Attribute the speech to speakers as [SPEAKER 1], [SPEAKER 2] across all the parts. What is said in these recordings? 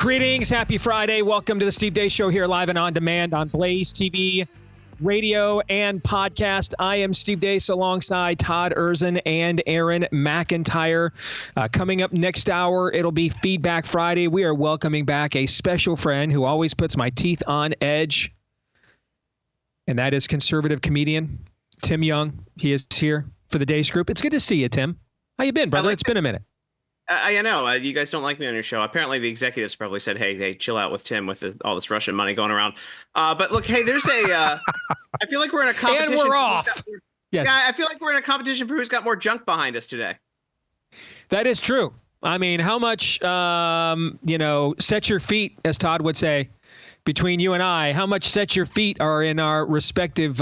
[SPEAKER 1] Greetings. Happy Friday. Welcome to the Steve Deace Show here live and on demand on Blaze TV, radio, and podcast. I am Steve Deace alongside Todd Erzin and Aaron McIntyre. Coming up next hour, it'll be Feedback Friday. We are welcoming back a special friend who always puts my teeth on edge, and that is conservative comedian Tim Young. He is here for the Deace Group. It's good to see you, Tim. How you been, brother? It's been a minute.
[SPEAKER 2] I know. You guys don't like me on your show. Apparently, the executives probably said, hey, chill out with Tim with all this Russian money going around. But look, hey, there's I feel like we're in a competition.
[SPEAKER 1] And we're off.
[SPEAKER 2] Yes. Yeah, I feel like we're in a competition for who's got more junk behind us today.
[SPEAKER 1] That is true. I mean, how much, set your feet, as Todd would say, between you and I, how much set your feet are in our respective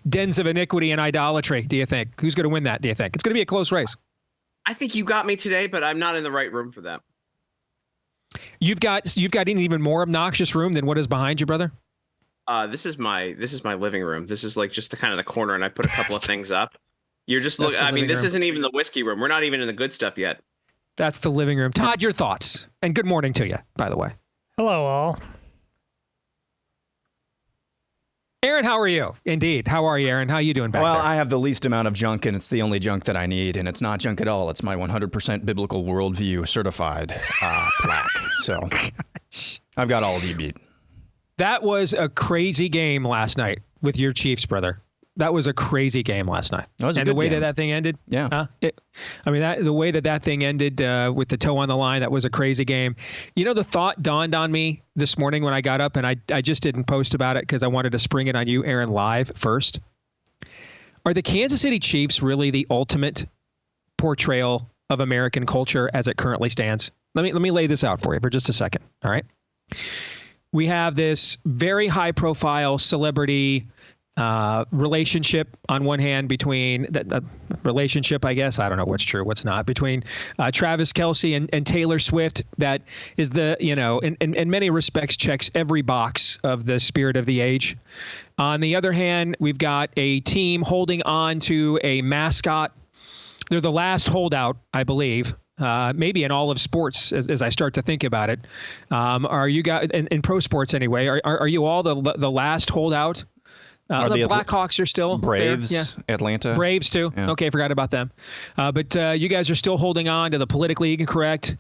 [SPEAKER 1] dens of iniquity and idolatry, do you think? Who's going to win that, do you think? It's going to be a close race.
[SPEAKER 2] I think you got me today, but I'm not in the right room for that.
[SPEAKER 1] You've got an even more obnoxious room than what is behind you, brother?
[SPEAKER 2] This is my living room. This is like just the kind of the corner, and I put a couple of things up. You're just looking. I mean, this isn't even the whiskey room. We're not even in the good stuff yet.
[SPEAKER 1] That's the living room. Todd, your thoughts, and good morning to you, by the way.
[SPEAKER 3] Hello, all.
[SPEAKER 1] Aaron, how are you? Indeed. How are you, Aaron? How are you doing back there?
[SPEAKER 4] Well, I have the least amount of junk, and it's the only junk that I need, and it's not junk at all. It's my 100% biblical worldview certified plaque. So I've got all of you beat. That
[SPEAKER 1] was a crazy game last night with your Chiefs, brother. That was a crazy game last night.
[SPEAKER 4] That was a
[SPEAKER 1] and
[SPEAKER 4] good
[SPEAKER 1] the way
[SPEAKER 4] game.
[SPEAKER 1] that thing ended.
[SPEAKER 4] Yeah.
[SPEAKER 1] The way that thing ended with the toe on the line, that was a crazy game. You know, the thought dawned on me this morning when I got up, and I just didn't post about it because I wanted to spring it on you, Aaron, live first. Are the Kansas City Chiefs really the ultimate portrayal of American culture as it currently stands? Let me lay this out for you for just a second. All right. We have this very high profile celebrity relationship on one hand between the relationship, I guess, I don't know what's true, what's not, between Travis Kelce and Taylor Swift, that is in many respects checks every box of the spirit of the age. On the other hand, we've got a team holding on to a mascot. They're the last holdout, I believe. Maybe in all of sports, as I start to think about it. Are you guys in pro sports anyway? Are you all the last holdout? The Blackhawks are still
[SPEAKER 4] Braves,
[SPEAKER 1] there. Yeah.
[SPEAKER 4] Atlanta.
[SPEAKER 1] Braves too. Yeah. Okay, forgot about them. But you guys are still holding on to the politically incorrect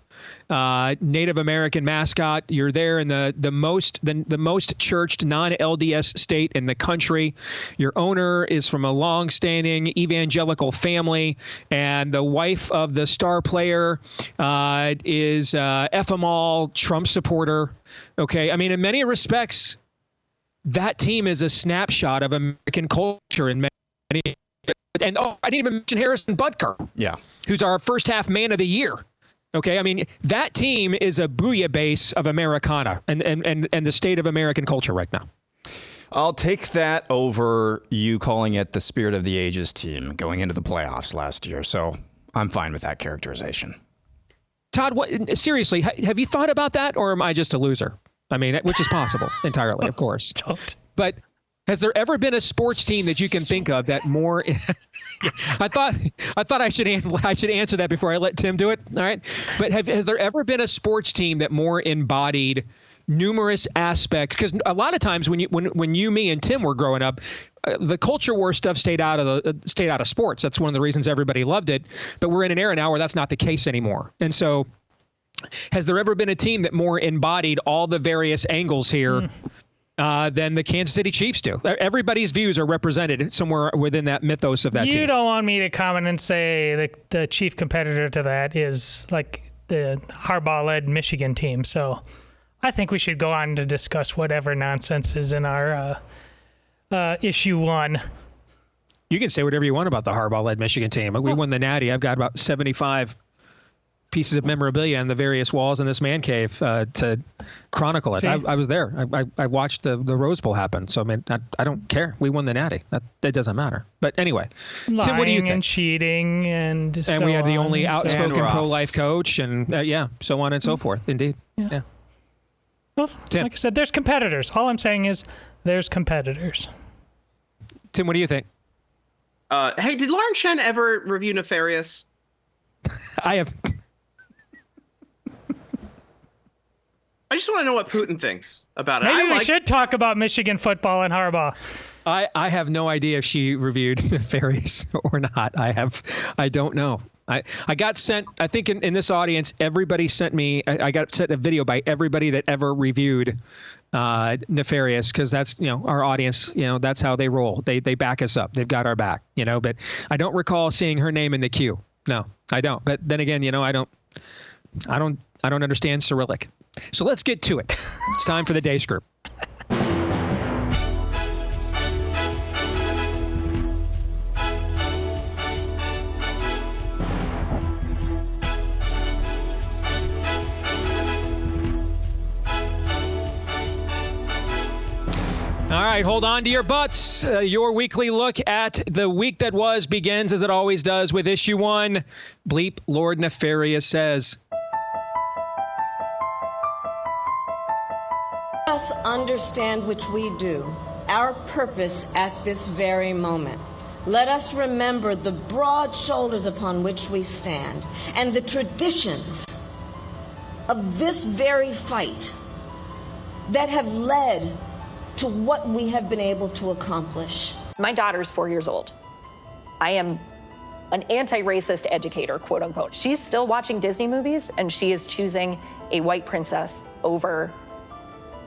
[SPEAKER 1] Native American mascot. You're there in the most churched non-LDS state in the country. Your owner is from a long-standing evangelical family, and the wife of the star player is FML Trump supporter. Okay, I mean, in many respects, that team is a snapshot of American culture in many. And I didn't even mention Harrison Butker, who's our first half man of the year. Okay, I mean, that team is a bouillabaisse of Americana and the state of American culture right now.
[SPEAKER 4] I'll take that over you calling it the spirit of the ages team going into the playoffs last year. So I'm fine with that characterization.
[SPEAKER 1] Todd, seriously, have you thought about that, or am I just a loser? I mean, which is possible entirely, of course. But has there ever been a sports team that you can think of that more? I thought I should answer that before I let Tim do it. All right. But has there ever been a sports team that more embodied numerous aspects? Because a lot of times when you, me, and Tim were growing up, the culture war stuff stayed out of sports. That's one of the reasons everybody loved it. But we're in an era now where that's not the case anymore. And so, has there ever been a team that more embodied all the various angles here than the Kansas City Chiefs do? Everybody's views are represented somewhere within that mythos of that team.
[SPEAKER 3] You don't want me to comment and say the chief competitor to that is like the Harbaugh-led Michigan team. So I think we should go on to discuss whatever nonsense is in our issue one.
[SPEAKER 1] You can say whatever you want about the Harbaugh-led Michigan team. We won the Natty. I've got about 75 pieces of memorabilia on the various walls in this man cave to chronicle it. I was there. I watched the Rose Bowl happen. So, I mean, I don't care. We won the Natty. That doesn't matter. But anyway,
[SPEAKER 3] lying,
[SPEAKER 1] Tim, what do you think?
[SPEAKER 3] And cheating and
[SPEAKER 1] we had the only
[SPEAKER 3] on,
[SPEAKER 1] outspoken pro-life coach and so on and so forth. Indeed. Yeah.
[SPEAKER 3] Well, Tim, like I said, there's competitors. All I'm saying is there's competitors.
[SPEAKER 1] Tim, what do you think?
[SPEAKER 2] Hey, did Lauren Chen ever review Nefarious?
[SPEAKER 1] I have.
[SPEAKER 2] I just want to know what Putin thinks about it.
[SPEAKER 3] Maybe we should talk about Michigan football and Harbaugh.
[SPEAKER 1] I have no idea if she reviewed Nefarious or not. I don't know. I got sent, I think in this audience, everybody sent me, I got sent a video by everybody that ever reviewed Nefarious, because that's, our audience, that's how they roll. They back us up. They've got our back, but I don't recall seeing her name in the queue. No, I don't. But then again, I don't understand Cyrillic. So let's get to it. It's time for the Deace Group. All right, hold on to your butts. Your weekly look at the week that was begins, as it always does, with issue 1. Bleep Lord Nefarious says.
[SPEAKER 5] Let us understand which we do, our purpose at this very moment. Let us remember the broad shoulders upon which we stand and the traditions of this very fight that have led to what we have been able to accomplish.
[SPEAKER 6] My daughter's 4 years old. I am an anti-racist educator, quote unquote. She's still watching Disney movies, and she is choosing a white princess over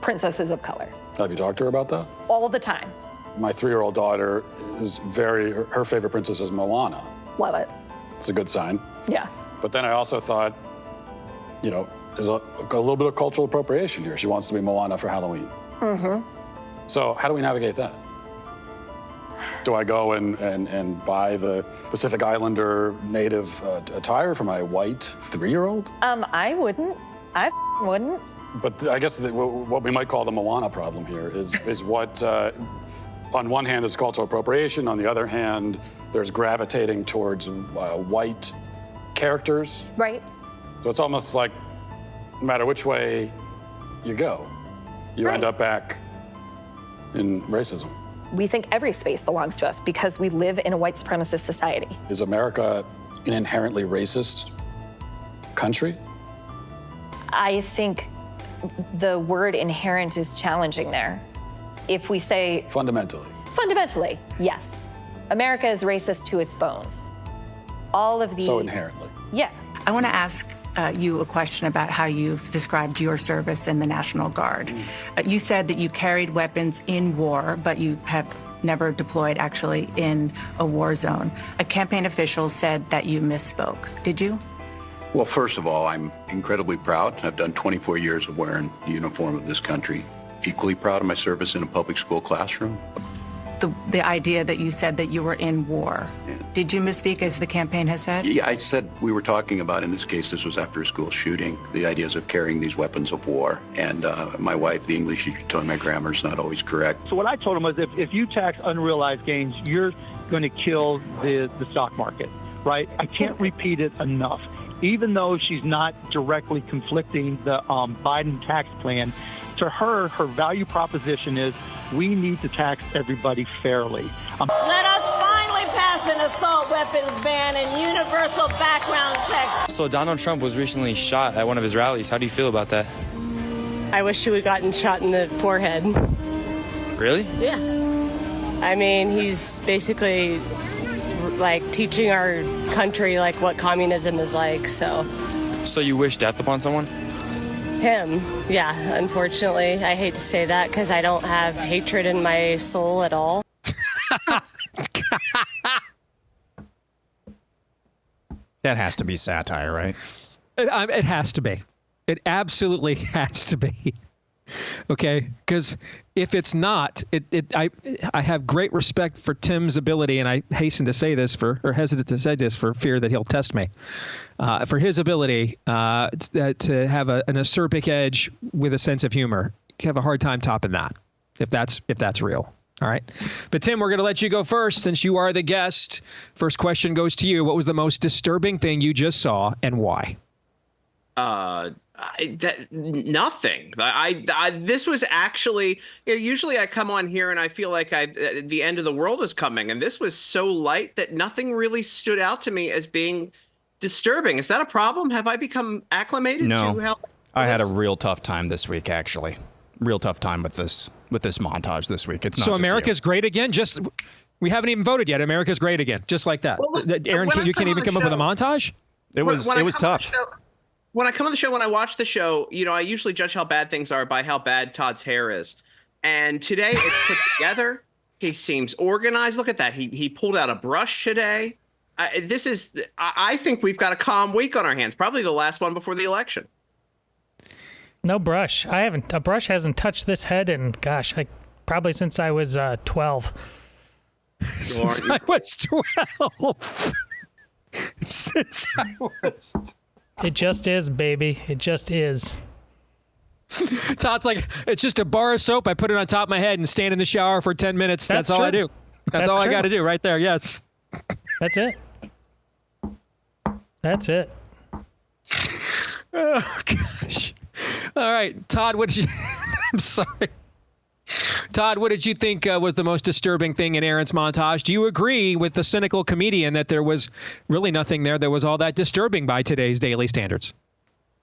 [SPEAKER 6] princesses of color.
[SPEAKER 7] Have you talked to her about that?
[SPEAKER 6] All the time.
[SPEAKER 7] My 3-year-old daughter is her favorite princess is Moana.
[SPEAKER 6] Love it.
[SPEAKER 7] It's a good sign.
[SPEAKER 6] Yeah.
[SPEAKER 7] But then I also thought, there's a little bit of cultural appropriation here. She wants to be Moana for Halloween.
[SPEAKER 6] Mm-hmm.
[SPEAKER 7] So how do we navigate that? Do I go and buy the Pacific Islander native attire for my white 3-year-old?
[SPEAKER 6] I wouldn't. I wouldn't.
[SPEAKER 7] But I guess what we might call the Moana problem here is what, on one hand, there's cultural appropriation. On the other hand, there's gravitating towards white characters.
[SPEAKER 6] Right.
[SPEAKER 7] So it's almost like no matter which way you go, you end up back in racism.
[SPEAKER 6] We think every space belongs to us because we live in a white supremacist society.
[SPEAKER 7] Is America an inherently racist country?
[SPEAKER 6] I think the word inherent is challenging there. If we say...
[SPEAKER 7] Fundamentally,
[SPEAKER 6] yes. America is racist to its bones. All of the...
[SPEAKER 7] So inherently.
[SPEAKER 6] Yeah.
[SPEAKER 8] I want to ask you a question about how you've described your service in the National Guard. You said that you carried weapons in war, but you have never deployed actually in a war zone. A campaign official said that you misspoke. Did you?
[SPEAKER 9] Well, first of all, I'm incredibly proud. I've done 24 years of wearing the uniform of this country. Equally proud of my service in a public school classroom.
[SPEAKER 8] The idea that you said that you were in war. Yeah. Did you misspeak, as the campaign has said?
[SPEAKER 9] Yeah, I said we were talking about, in this case, this was after a school shooting, the ideas of carrying these weapons of war. And my wife, the English teacher, told me my grammar's not always correct.
[SPEAKER 10] So what I told him was if you tax unrealized gains, you're going to kill the stock market, right? I can't repeat it enough. Even though she's not directly conflicting the Biden tax plan, to her value proposition is we need to tax everybody fairly.
[SPEAKER 5] Let us finally pass an assault weapons ban and universal background checks.
[SPEAKER 11] So Donald Trump was recently shot at one of his rallies. How do you feel about that?
[SPEAKER 12] I wish he would have gotten shot in the forehead.
[SPEAKER 11] Really?
[SPEAKER 12] Yeah. I mean, he's basically like teaching our country like what communism is like, so.
[SPEAKER 11] So you wish death upon someone?
[SPEAKER 12] Him, yeah, unfortunately. I hate to say that because I don't have hatred in my soul at all.
[SPEAKER 4] That has to be satire, right?
[SPEAKER 1] It has to be. It absolutely has to be. Okay, because if it's not, I have great respect for Tim's ability, and I hasten to say this hesitant to say this for fear that he'll test me, for his ability to have an acerbic edge with a sense of humor. You have a hard time topping that, if that's real. All right, but Tim, we're going to let you go first since you are the guest. First question goes to you. What was the most disturbing thing you just saw, and why?
[SPEAKER 2] Nothing. This was actually, usually I come on here and I feel like the end of the world is coming, and this was so light that nothing really stood out to me as being disturbing. Is that a problem? Have I become acclimated to how?
[SPEAKER 4] I had a real tough time this week, actually. Real tough time with this montage this week. It's not
[SPEAKER 1] so
[SPEAKER 4] just
[SPEAKER 1] America's great again. We haven't even voted yet. America's great again, just like that.
[SPEAKER 2] Well, look,
[SPEAKER 1] Aaron, you can't even come up with a montage.
[SPEAKER 4] It was tough.
[SPEAKER 2] When I come on the show, when I watch the show, I usually judge how bad things are by how bad Todd's hair is. And today it's put together. He seems organized. Look at that. He pulled out a brush today. I think we've got a calm week on our hands. Probably the last one before the election.
[SPEAKER 3] No brush. A brush hasn't touched this head in, gosh, probably since I was 12.
[SPEAKER 1] Since I was 12. Since I was 12.
[SPEAKER 3] It just is, baby. It just is.
[SPEAKER 1] Todd's like, it's just a bar of soap. I put it on top of my head and stand in the shower for 10 minutes. That's all I do. That's all I got to do right there. Yes.
[SPEAKER 3] That's it. That's it.
[SPEAKER 1] Oh, gosh. All right. Todd, what did you... I'm sorry. Todd, what did you think was the most disturbing thing in Aaron's montage? Do you agree with the cynical comedian that there was really nothing there that was all that disturbing by today's daily standards?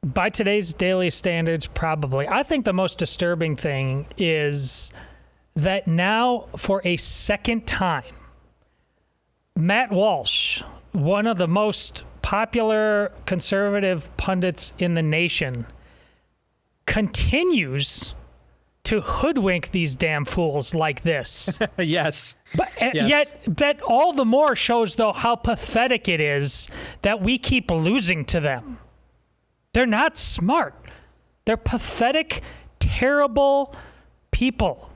[SPEAKER 3] By today's daily standards, probably. I think the most disturbing thing is that now, for a second time, Matt Walsh, one of the most popular conservative pundits in the nation, continues to hoodwink these damn fools like this.
[SPEAKER 1] Yes.
[SPEAKER 3] But yet that all the more shows, though, how pathetic it is that we keep losing to them. They're not smart. They're pathetic, terrible people.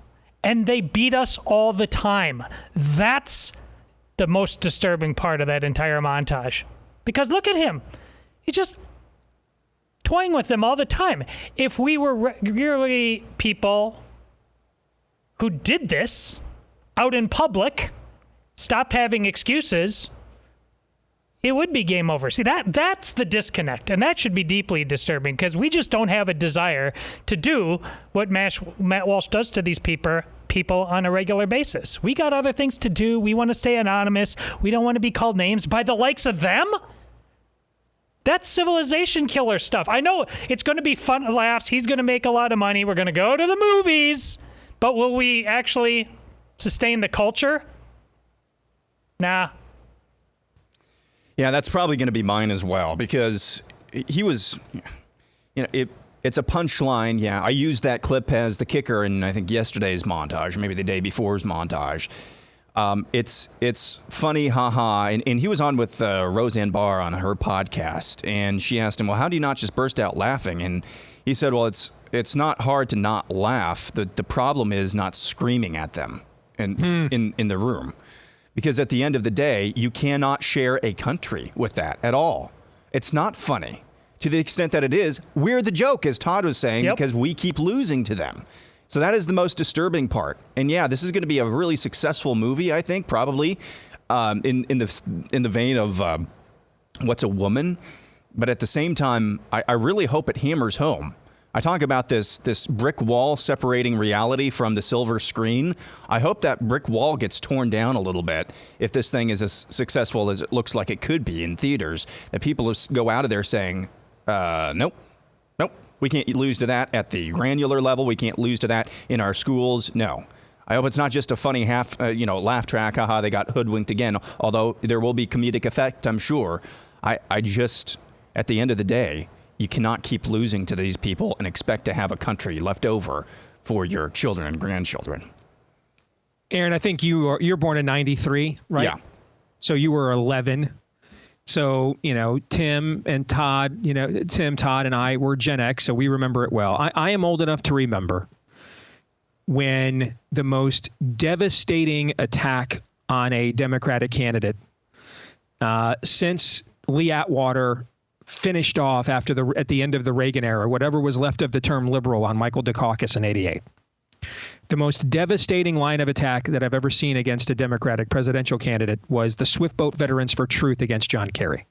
[SPEAKER 3] And they beat us all the time. That's the most disturbing part of that entire montage. Because look at him. He just toying with them all the time. If we were regularly people who did this out in public, stopped having excuses, it would be game over. See, that's the disconnect, and that should be deeply disturbing because we just don't have a desire to do what Matt Walsh does to these people on a regular basis. We got other things to do. We want to stay anonymous. We don't want to be called names by the likes of them. That's civilization killer stuff. I know it's going to be fun laughs. He's going to make a lot of money. We're going to go to the movies. But will we actually sustain the culture? Nah.
[SPEAKER 4] Yeah, that's probably going to be mine as well because he was, it's a punchline. Yeah, I used that clip as the kicker in, I think, yesterday's montage, maybe the day before's montage. It's funny, haha. And he was on with Roseanne Barr on her podcast, and she asked him, well, how do you not just burst out laughing? And he said, well, it's not hard to not laugh. The problem is not screaming at them in the room. Because at the end of the day, you cannot share a country with that at all. It's not funny. To the extent that it is, we're the joke, as Todd was saying, because we keep losing to them. So that is the most disturbing part. And yeah, this is going to be a really successful movie, I think, probably in the vein of What's a Woman. But at the same time, I really hope it hammers home. I talk about this brick wall separating reality from the silver screen. I hope that brick wall gets torn down a little bit if this thing is as successful as it looks like it could be in theaters, that people go out of there saying, nope. We can't lose to that at the granular level. We can't lose to that in our schools. No. I hope it's not just a funny laugh track. Haha, they got hoodwinked again. Although there will be comedic effect, I'm sure. I just, at the end of the day, you cannot keep losing to these people and expect to have a country left over for your children and grandchildren.
[SPEAKER 1] Aaron, I think you're born in 93, right?
[SPEAKER 4] Yeah.
[SPEAKER 1] So you were 11. So, Tim, Todd, and I were Gen X, so we remember it well. I am old enough to remember when the most devastating attack on a Democratic candidate since Lee Atwater finished off at the end of the Reagan era, whatever was left of the term liberal on Michael Dukakis in '88. The most devastating line of attack that I've ever seen against a Democratic presidential candidate was the Swift Boat Veterans for Truth against John Kerry.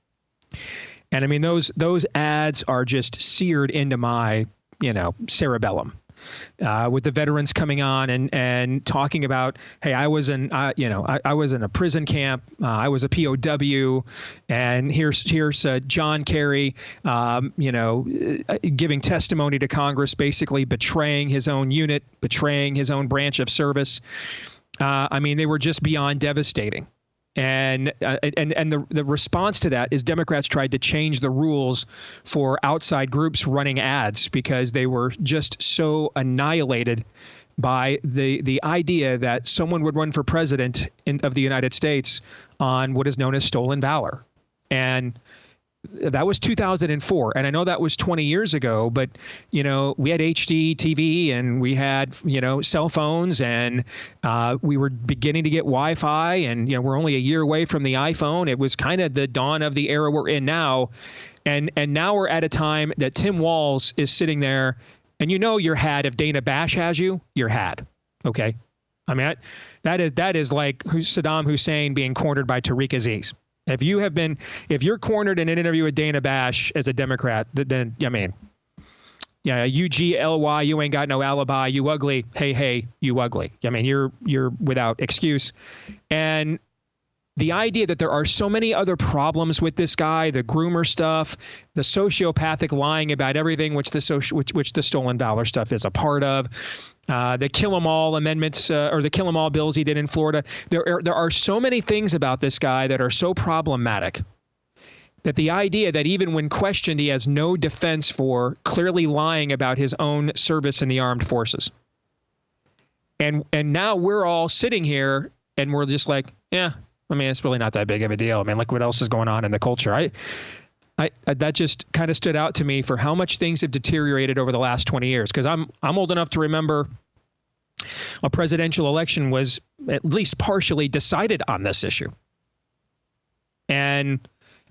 [SPEAKER 1] And I mean, those ads are just seared into my, cerebellum. with the veterans coming on and talking about, hey, I was in a prison camp, I was a POW, and here's John Kerry, giving testimony to Congress, basically betraying his own unit, betraying his own branch of service. They were just beyond devastating. And the response to that is Democrats tried to change the rules for outside groups running ads because they were just so annihilated by the idea that someone would run for president of the United States on what is known as stolen valor. And that was 2004. And I know that was 20 years ago, but, we had HD TV and we had, cell phones, and we were beginning to get Wi-Fi, and, we're only a year away from the iPhone. It was kind of the dawn of the era we're in now. And now we're at a time that Tim Walz is sitting there, and your hat, if Dana Bash has you, your hat. Okay. That is like Saddam Hussein being cornered by Tariq Aziz. If you're cornered in an interview with Dana Bash as a Democrat, then, UGLY, you ain't got no alibi, you ugly, hey, you ugly. You're without excuse. And the idea that there are so many other problems with this guy, the groomer stuff, the sociopathic lying about everything, which the stolen valor stuff is a part of, the kill 'em all amendments or the kill 'em all bills he did in Florida. There are so many things about this guy that are so problematic that the idea that even when questioned, he has no defense for clearly lying about his own service in the armed forces. And now we're all sitting here and we're just like, yeah, it's really not that big of a deal. Look what else is going on in the culture. That just kind of stood out to me for how much things have deteriorated over the last 20 years. Because I'm old enough to remember a presidential election was at least partially decided on this issue. And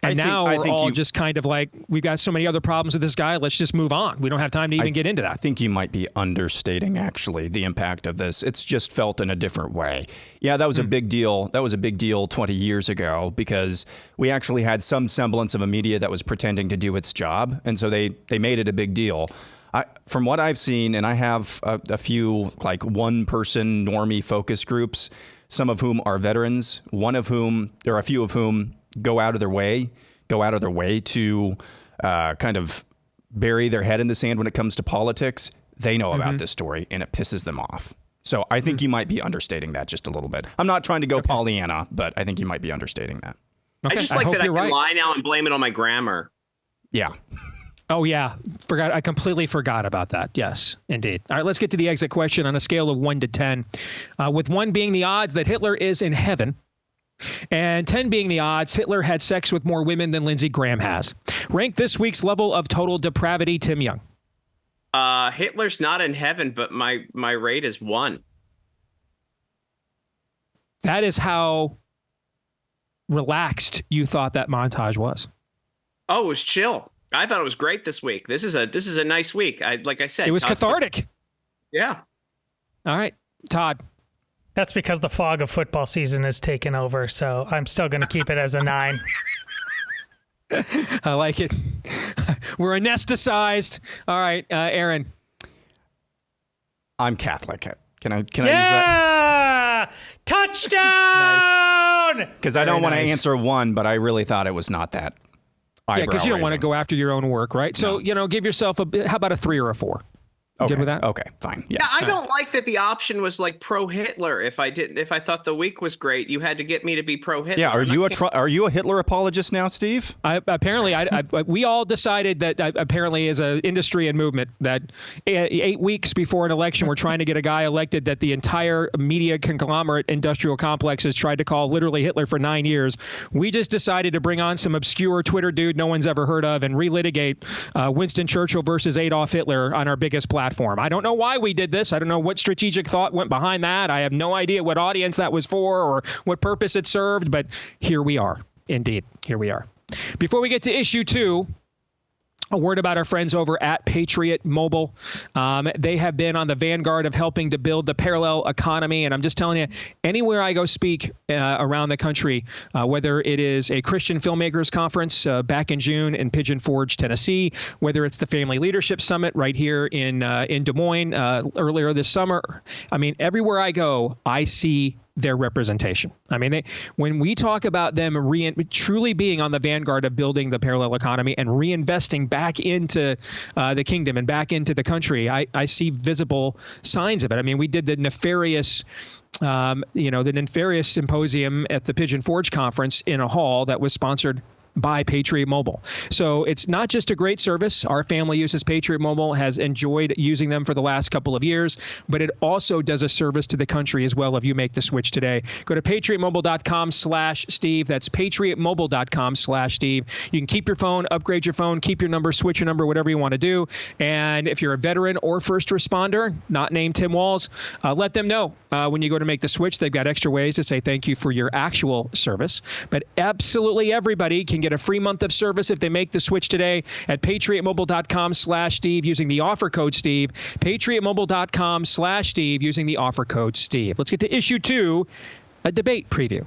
[SPEAKER 1] now we're all just kind of like, we've got so many other problems with this guy. Let's just move on. We don't have time to even get into that.
[SPEAKER 4] I think you might be understating, actually, the impact of this. It's just felt in a different way. Yeah, that was a big deal. That was a big deal 20 years ago because we actually had some semblance of a media that was pretending to do its job. And so they made it a big deal. From what I've seen, and I have a few like one-person normie focus groups, some of whom are veterans, a few of whom go out of their way to kind of bury their head in the sand when it comes to politics. They know about this story, and it pisses them off. So I think you might be understating that just a little bit. I'm not trying to go Pollyanna, but I think you might be understating that.
[SPEAKER 2] Okay. I just like that I can lie now and blame it on my grammar.
[SPEAKER 4] Yeah.
[SPEAKER 1] Oh, yeah. I completely forgot about that. Yes, indeed. All right, let's get to the exit question on a scale of 1 to 10. With 1 being the odds that Hitler is in heaven, and 10 being the odds Hitler had sex with more women than Lindsey Graham has. Rank this week's level of total depravity, Tim Young.
[SPEAKER 2] Hitler's not in heaven, but my rate is 1.
[SPEAKER 1] That is how relaxed you thought that montage was.
[SPEAKER 2] Oh, it was chill. I thought it was great this week. This is a nice week. Like I said,
[SPEAKER 1] it was cathartic.
[SPEAKER 2] Yeah.
[SPEAKER 1] All right, Todd.
[SPEAKER 3] That's because the fog of football season has taken over, so I'm still going to keep it as a 9.
[SPEAKER 1] I like it. We're anesthetized. All right, Aaron.
[SPEAKER 4] I'm Catholic. Can I use that?
[SPEAKER 3] Touchdown!
[SPEAKER 4] Because I don't want to answer 1, but I really thought it was not that.
[SPEAKER 1] Yeah, because you don't want to go after your own work, right? So, give yourself how about a 3 or a 4?
[SPEAKER 4] Okay.
[SPEAKER 1] Good with that?
[SPEAKER 4] Okay, fine.
[SPEAKER 2] Yeah, I don't like that the option was like pro-Hitler. If I thought the week was great, you had to get me to be pro-Hitler.
[SPEAKER 4] Yeah, are you a Hitler apologist now, Steve?
[SPEAKER 1] We all decided that apparently as an industry and movement that 8 weeks before an election, we're trying to get a guy elected that the entire media conglomerate industrial complex has tried to call literally Hitler for 9 years. We just decided to bring on some obscure Twitter dude no one's ever heard of and relitigate Winston Churchill versus Adolf Hitler on our biggest platform. I don't know why we did this. I don't know what strategic thought went behind that. I have no idea what audience that was for or what purpose it served, but here we are. Indeed, here we are. Before we get to issue 2, A word about our friends over at Patriot Mobile. They have been on the vanguard of helping to build the parallel economy. And I'm just telling you, anywhere I go speak around the country, whether it is a Christian Filmmakers Conference back in June in Pigeon Forge, Tennessee, whether it's the Family Leadership Summit right here in Des Moines earlier this summer. I mean, everywhere I go, I see their representation. I mean, when we talk about them truly being on the vanguard of building the parallel economy and reinvesting back into the kingdom and back into the country, I see visible signs of it. I mean, we did the nefarious symposium at the Pigeon Forge conference in a hall that was sponsored by Patriot Mobile. So it's not just a great service. Our family uses Patriot Mobile, has enjoyed using them for the last couple of years, but it also does a service to the country as well if you make the switch today. Go to patriotmobile.com/Steve. That's patriotmobile.com/Steve. You can keep your phone, upgrade your phone, keep your number, switch your number, whatever you want to do. And if you're a veteran or first responder, not named Tim Walls, let them know when you go to make the switch. They've got extra ways to say thank you for your actual service. But absolutely everybody can get a free month of service if they make the switch today at patriotmobile.com/Steve using the offer code Steve. Patriotmobile.com/Steve using the offer code Steve. Let's get to issue 2, a debate preview.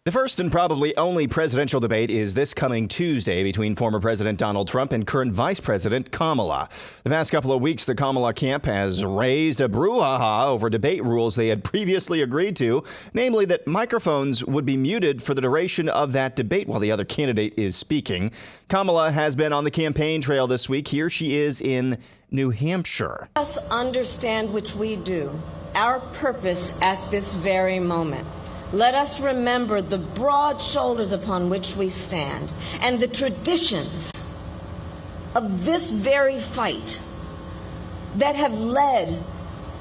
[SPEAKER 4] The first and probably only presidential debate is this coming Tuesday between former President Donald Trump and current Vice President Kamala. The past couple of weeks, the Kamala camp has raised a brouhaha over debate rules they had previously agreed to, namely that microphones would be muted for the duration of that debate while the other candidate is speaking. Kamala has been on the campaign trail this week. Here she is in New Hampshire.
[SPEAKER 5] Let us understand, which we do, our purpose at this very moment. Let us remember the broad shoulders upon which we stand and the traditions of this very fight that have led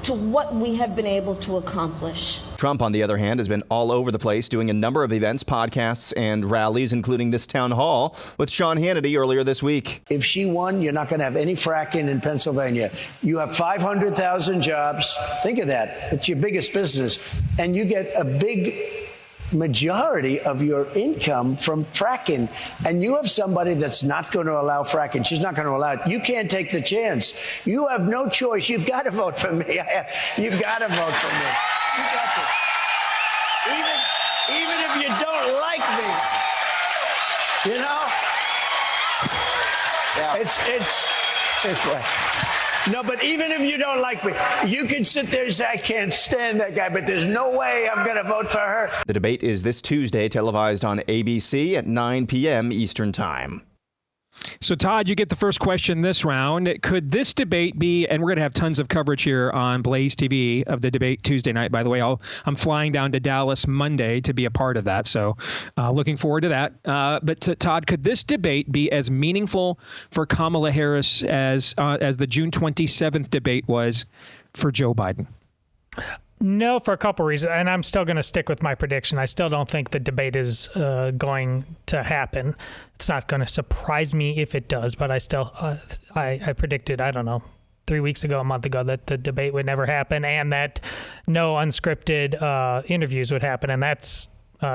[SPEAKER 5] to what we have been able to accomplish.
[SPEAKER 4] Trump, on the other hand, has been all over the place doing a number of events, podcasts, and rallies, including this town hall with Sean Hannity earlier this week.
[SPEAKER 13] If she won, you're not going to have any fracking in Pennsylvania. You have 500,000 jobs. Think of that. It's your biggest business. And you get a big majority of your income from fracking. And you have somebody that's not going to allow fracking. She's not going to allow it. You can't take the chance. You have no choice. You've got to vote for me. You've got to vote for me. You got to. Even if you don't like me, you know? Yeah. It's no, but even if you don't like me, you can sit there and say, I can't stand that guy, but there's no way I'm going to vote for her.
[SPEAKER 4] The debate is this Tuesday, televised on ABC at 9 p.m. Eastern Time.
[SPEAKER 1] So, Todd, you get the first question this round. Could this debate be, and we're going to have tons of coverage here on Blaze TV of the debate Tuesday night, by the way. I'm flying down to Dallas Monday to be a part of that, so looking forward to that. But Todd, could this debate be as meaningful for Kamala Harris as the June 27th debate was for Joe Biden?
[SPEAKER 3] No, for a couple reasons, and I'm still going to stick with my prediction. I still don't think the debate is going to happen. It's not going to surprise me if it does, but I still I predicted, I don't know, 3 weeks ago, a month ago, that the debate would never happen and that no unscripted interviews would happen, and that's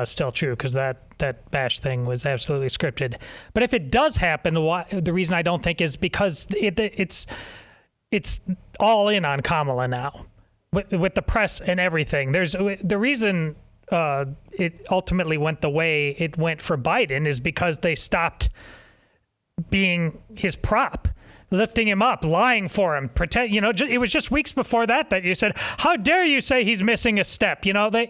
[SPEAKER 3] still true because that bash thing was absolutely scripted. But if it does happen, the reason I don't think is because it's all in on Kamala now. With the press and everything, there's the reason it ultimately went the way it went for Biden is because they stopped being his prop, lifting him up, lying for him, pretend. You know, it was just weeks before that you said, "How dare you say he's missing a step?" You know, they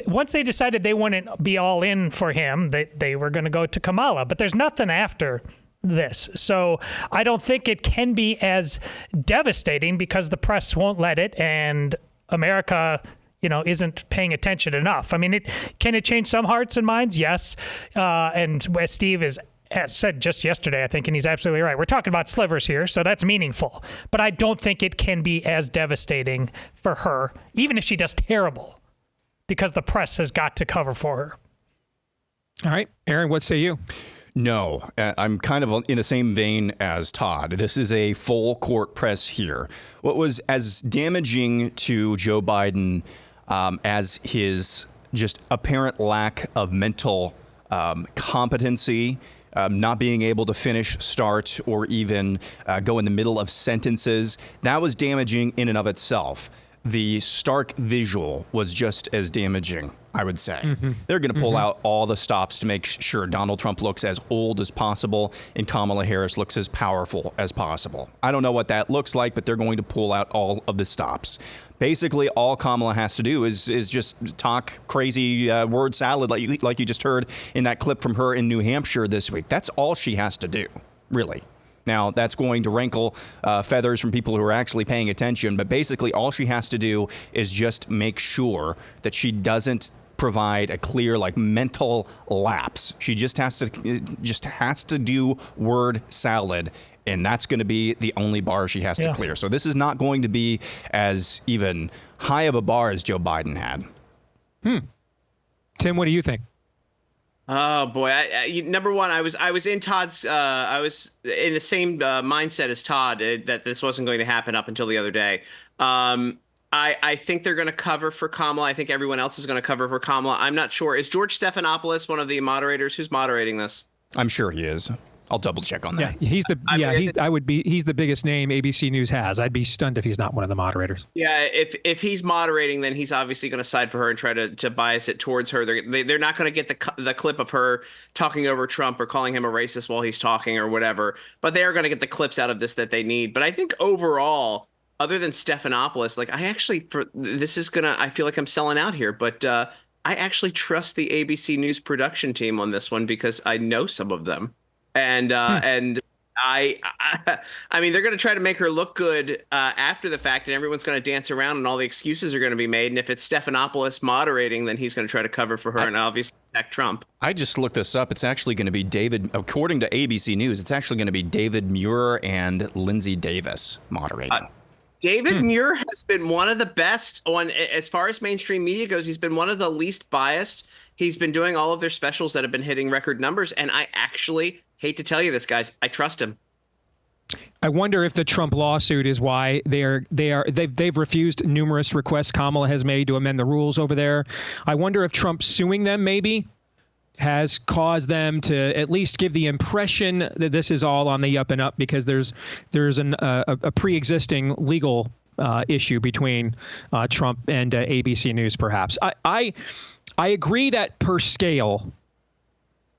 [SPEAKER 3] once they decided they wouldn't be all in for him, they were going to go to Kamala. But there's nothing after this. So I don't think it can be as devastating because the press won't let it and America, isn't paying attention enough. I mean, can it change some hearts and minds? Yes. And as Steve has said just yesterday, I think, and he's absolutely right. We're talking about slivers here, so that's meaningful. But I don't think it can be as devastating for her, even if she does terrible, because the press has got to cover for her.
[SPEAKER 1] All right. Aaron, what say you?
[SPEAKER 4] No, I'm kind of in the same vein as Todd. This is a full court press here. What was as damaging to Joe Biden as his just apparent lack of mental competency not being able to finish, start, or even go in the middle of sentences. That was damaging in and of itself. The stark visual was just as damaging, I would say. They're going to pull out all the stops to make sure Donald Trump looks as old as possible and Kamala Harris looks as powerful as possible. I don't know what that looks like, but they're going to pull out all of the stops. Basically, all Kamala has to do is just talk crazy word salad like you just heard in that clip from her in New Hampshire this week. That's all she has to do, really. Now, that's going to rankle feathers from people who are actually paying attention, but basically all she has to do is just make sure that she doesn't provide a clear mental lapse. She just has to do word salad, and that's going to be the only bar she has to clear. So this is not going to be as even high of a bar as Joe Biden had.
[SPEAKER 1] Tim, what do you think?
[SPEAKER 2] Oh boy! Number one, I was in Todd's. I was in the same mindset as Todd that this wasn't going to happen up until the other day. I think they're going to cover for Kamala. I think everyone else is going to cover for Kamala. I'm not sure. Is George Stephanopoulos one of the moderators? Who's moderating this?
[SPEAKER 4] I'm sure he is. I'll double check on that.
[SPEAKER 1] Yeah, he's the biggest name ABC News has. I'd be stunned if he's not one of the moderators.
[SPEAKER 2] Yeah, if he's moderating, then he's obviously going to side for her and try to bias it towards her. They're not going to get the clip of her talking over Trump or calling him a racist while he's talking or whatever. But they are going to get the clips out of this that they need. But I think overall, other than Stephanopoulos, I feel like I'm selling out here, but I actually trust the ABC News production team on this one because I know some of them. And I mean, they're going to try to make her look good after the fact, and everyone's going to dance around, and all the excuses are going to be made. And if it's Stephanopoulos moderating, then he's going to try to cover for her and obviously attack Trump.
[SPEAKER 4] I just looked this up. It's actually going to be according to ABC News, it's actually going to be David Muir and Lindsay Davis moderating.
[SPEAKER 2] David Muir has been one of the best as far as mainstream media goes. He's been one of the least biased. He's been doing all of their specials that have been hitting record numbers, and I actually hate to tell you this, guys, I trust him.
[SPEAKER 1] I wonder if the Trump lawsuit is why they've refused numerous requests Kamala has made to amend the rules over there. I wonder if Trump suing them maybe has caused them to at least give the impression that this is all on the up and up because there's a pre-existing legal issue between Trump and ABC News, perhaps. I agree that per scale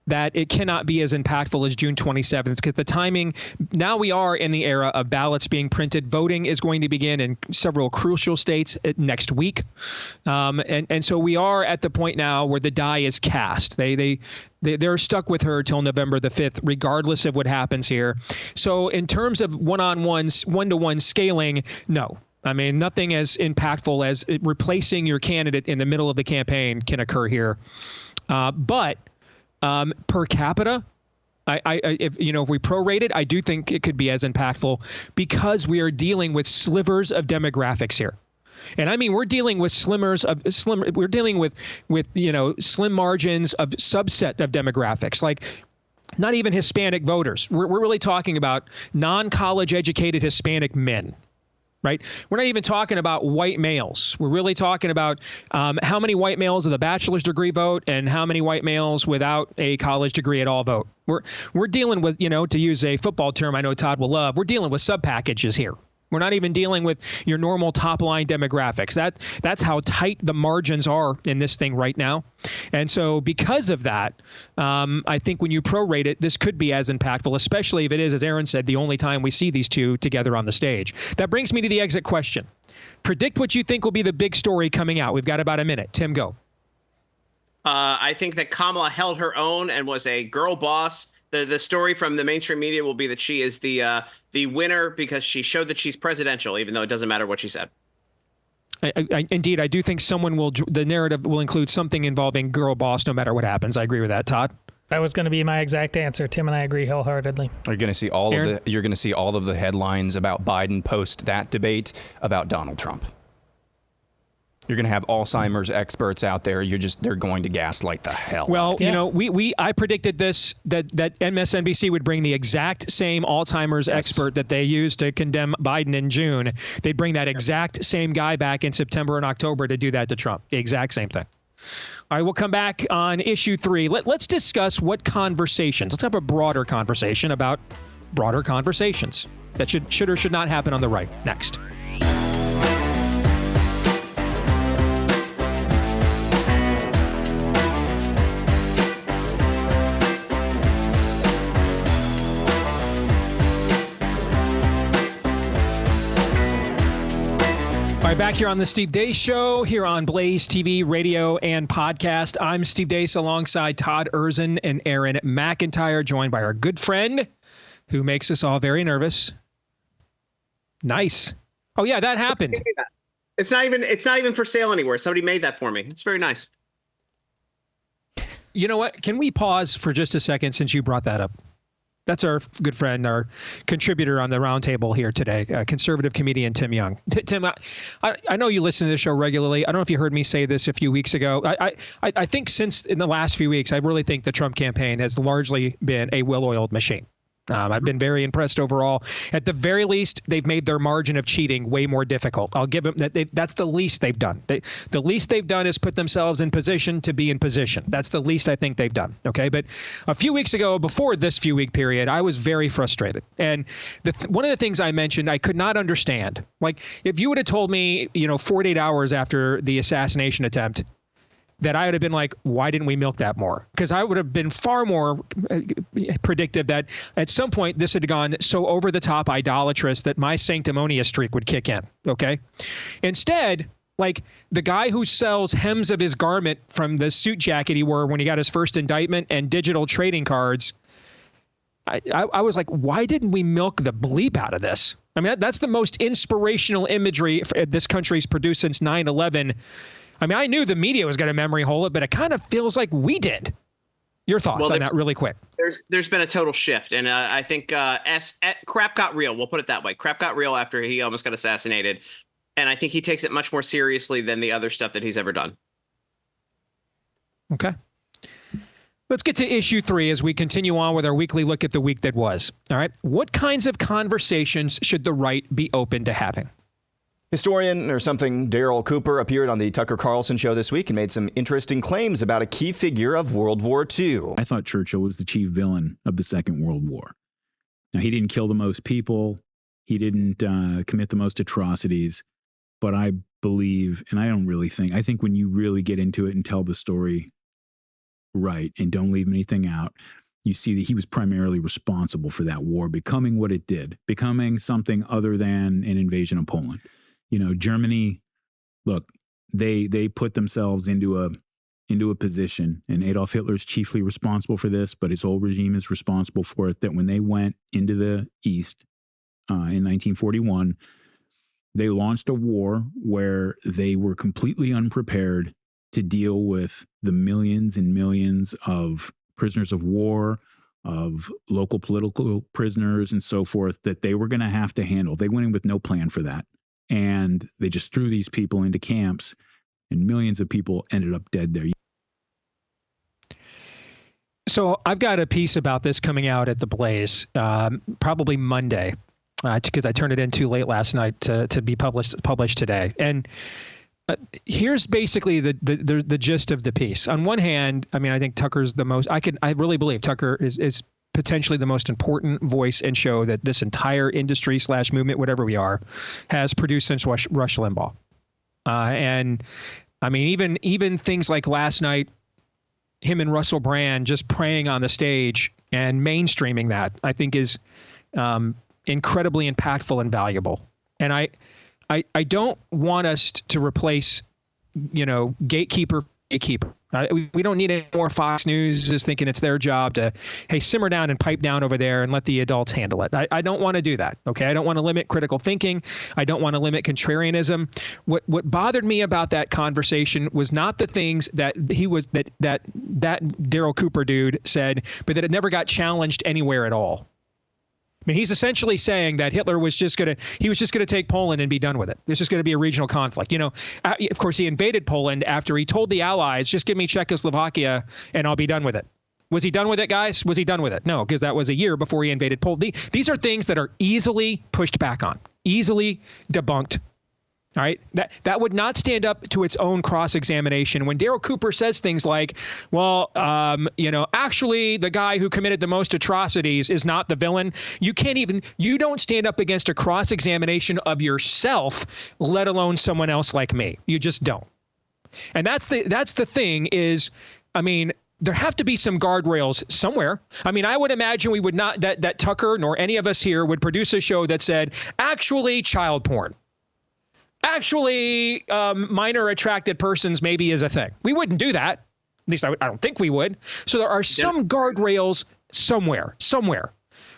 [SPEAKER 1] that it cannot be as impactful as June 27th because the timing, now we are in the era of ballots being printed. Voting is going to begin in several crucial states next week. And so we are at the point now where the die is cast. They're stuck with her till November the 5th, regardless of what happens here. So in terms of one-to-one scaling, no. I mean, nothing as impactful as replacing your candidate in the middle of the campaign can occur here. But per capita, if we prorate it, I do think it could be as impactful because we are dealing with slivers of demographics here. And I mean, we're dealing with we're dealing with slim margins of subset of demographics, like not even Hispanic voters. We're really talking about non-college educated Hispanic men. Right? We're not even talking about white males. We're really talking about how many white males with a bachelor's degree vote and how many white males without a college degree at all vote. We're dealing with, to use a football term I know Todd will love, we're dealing with sub-packages here. We're not even dealing with your normal top-line demographics. That's how tight the margins are in this thing right now. And so because of that, I think when you prorate it, this could be as impactful, especially if it is, as Aaron said, the only time we see these two together on the stage. That brings me to the exit question. Predict what you think will be the big story coming out. We've got about a minute. Tim, go.
[SPEAKER 2] I think that Kamala held her own and was a girl boss. The story from the mainstream media will be that she is the winner because she showed that she's presidential, even though it doesn't matter what she said.
[SPEAKER 1] Indeed, I do think the narrative will include something involving girl boss no matter what happens. I agree with that. Todd?
[SPEAKER 3] That was going to be my exact answer. Tim and I agree wholeheartedly.
[SPEAKER 4] You're going to see all of the headlines about Biden post that debate about Donald Trump. You're going to have Alzheimer's experts out there. They're going to gaslight the hell.
[SPEAKER 1] Well, I predicted this, that MSNBC would bring the exact same Alzheimer's expert that they used to condemn Biden in June. They'd bring that exact same guy back in September and October to do that to Trump. The exact same thing. All right, we'll come back on issue 3. Let's discuss what conversations. Let's have a broader conversation about broader conversations that should or should not happen on the right. Next. All right, back here on the Steve Deace Show, here on Blaze TV, radio, and podcast. I'm Steve Deace alongside Todd Erzin and Aaron McIntyre, joined by our good friend who makes us all very nervous. Nice. Oh, yeah, that happened.
[SPEAKER 2] It's not even for sale anywhere. Somebody made that for me. It's very nice.
[SPEAKER 1] You know what? Can we pause for just a second since you brought that up? That's our good friend, our contributor on the roundtable here today, conservative comedian Tim Young. Tim, I know you listen to the show regularly. I don't know if you heard me say this a few weeks ago. I think since in the last few weeks, I really think the Trump campaign has largely been a well-oiled machine. I've been very impressed overall. At the very least, they've made their margin of cheating way more difficult. I'll give them that. That's the least they've done. The least they've done is put themselves in position to be in position. That's the least I think they've done. Okay, but a few weeks ago, before this few week period, I was very frustrated. And one of the things I mentioned, I could not understand. Like, if you would have told me, 48 hours after the assassination attempt, that I would have been like, why didn't we milk that more? Because I would have been far more predictive that at some point this had gone so over the top idolatrous that my sanctimonious streak would kick in. Okay. Instead, like the guy who sells hems of his garment from the suit jacket he wore when he got his first indictment and digital trading cards, I was like, why didn't we milk the bleep out of this? I mean, that's the most inspirational imagery this country's produced since 9/11. I mean, I knew the media was going to memory hole it, but it kind of feels like we did. Your thoughts on that really quick.
[SPEAKER 2] There's been a total shift. And I think crap got real. We'll put it that way. Crap got real after he almost got assassinated. And I think he takes it much more seriously than the other stuff that he's ever done.
[SPEAKER 1] Okay. Let's get to issue 3 as we continue on with our weekly look at the week that was. All right. What kinds of conversations should the right be open to having?
[SPEAKER 4] Historian or something Daryl Cooper appeared on the Tucker Carlson show this week and made some interesting claims about a key figure of World War II.
[SPEAKER 14] I thought Churchill was the chief villain of the Second World War. Now, he didn't kill the most people. He didn't commit the most atrocities. But I believe, and I think when you really get into it and tell the story right and don't leave anything out, you see that he was primarily responsible for that war becoming what it did, becoming something other than an invasion of Poland. Germany, look, they put themselves into a position, and Adolf Hitler is chiefly responsible for this, but his whole regime is responsible for it, that when they went into the East in 1941, they launched a war where they were completely unprepared to deal with the millions and millions of prisoners of war, of local political prisoners and so forth that they were going to have to handle. They went in with no plan for that. And they just threw these people into camps, and millions of people ended up dead there.
[SPEAKER 1] So I've got a piece about this coming out at the Blaze, probably Monday, because I turned it in too late last night to be published today. And here's basically the gist of the piece. On one hand, I mean, I think Tucker's the most. I really believe Tucker is potentially the most important voice and show that this entire industry / movement, whatever we are, has produced since Rush Limbaugh. And I mean, even things like last night, him and Russell Brand just praying on the stage and mainstreaming that, I think is incredibly impactful and valuable. And I don't want us to replace, gatekeeper. We don't need any more Fox News just thinking it's their job to, hey, simmer down and pipe down over there and let the adults handle it. I don't want to do that. Okay. I don't want to limit critical thinking. I don't want to limit contrarianism. What bothered me about that conversation was not the things that that Daryl Cooper dude said, but that it never got challenged anywhere at all. I mean, he's essentially saying that Hitler was just going to take Poland and be done with it. It's just going to be a regional conflict. Of course, he invaded Poland after he told the Allies, just give me Czechoslovakia and I'll be done with it. Was he done with it, guys? Was he done with it? No, because that was a year before he invaded Poland. These are things that are easily pushed back on, easily debunked. All right, that would not stand up to its own cross-examination. When Daryl Cooper says things like, well, actually the guy who committed the most atrocities is not the villain. You don't stand up against a cross-examination of yourself, let alone someone else like me. You just don't. And that's the thing is, I mean, there have to be some guardrails somewhere. I mean, I would imagine we would not, that Tucker nor any of us here would produce a show that said, actually child porn. Actually, minor attracted persons maybe is a thing. We wouldn't do that. At least I don't think we would. So there are some guardrails somewhere.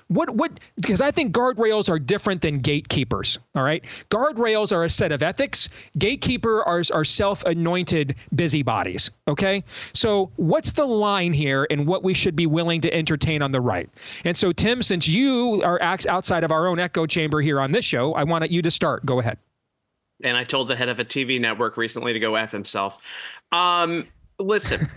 [SPEAKER 1] What? Because I think guardrails are different than gatekeepers. All right. Guardrails are a set of ethics. Gatekeeper are self-anointed busybodies. OK, so what's the line here and what we should be willing to entertain on the right? And so, Tim, since you are outside of our own echo chamber here on this show, I want you to start. Go ahead.
[SPEAKER 2] And I told the head of a TV network recently to go F himself. Listen,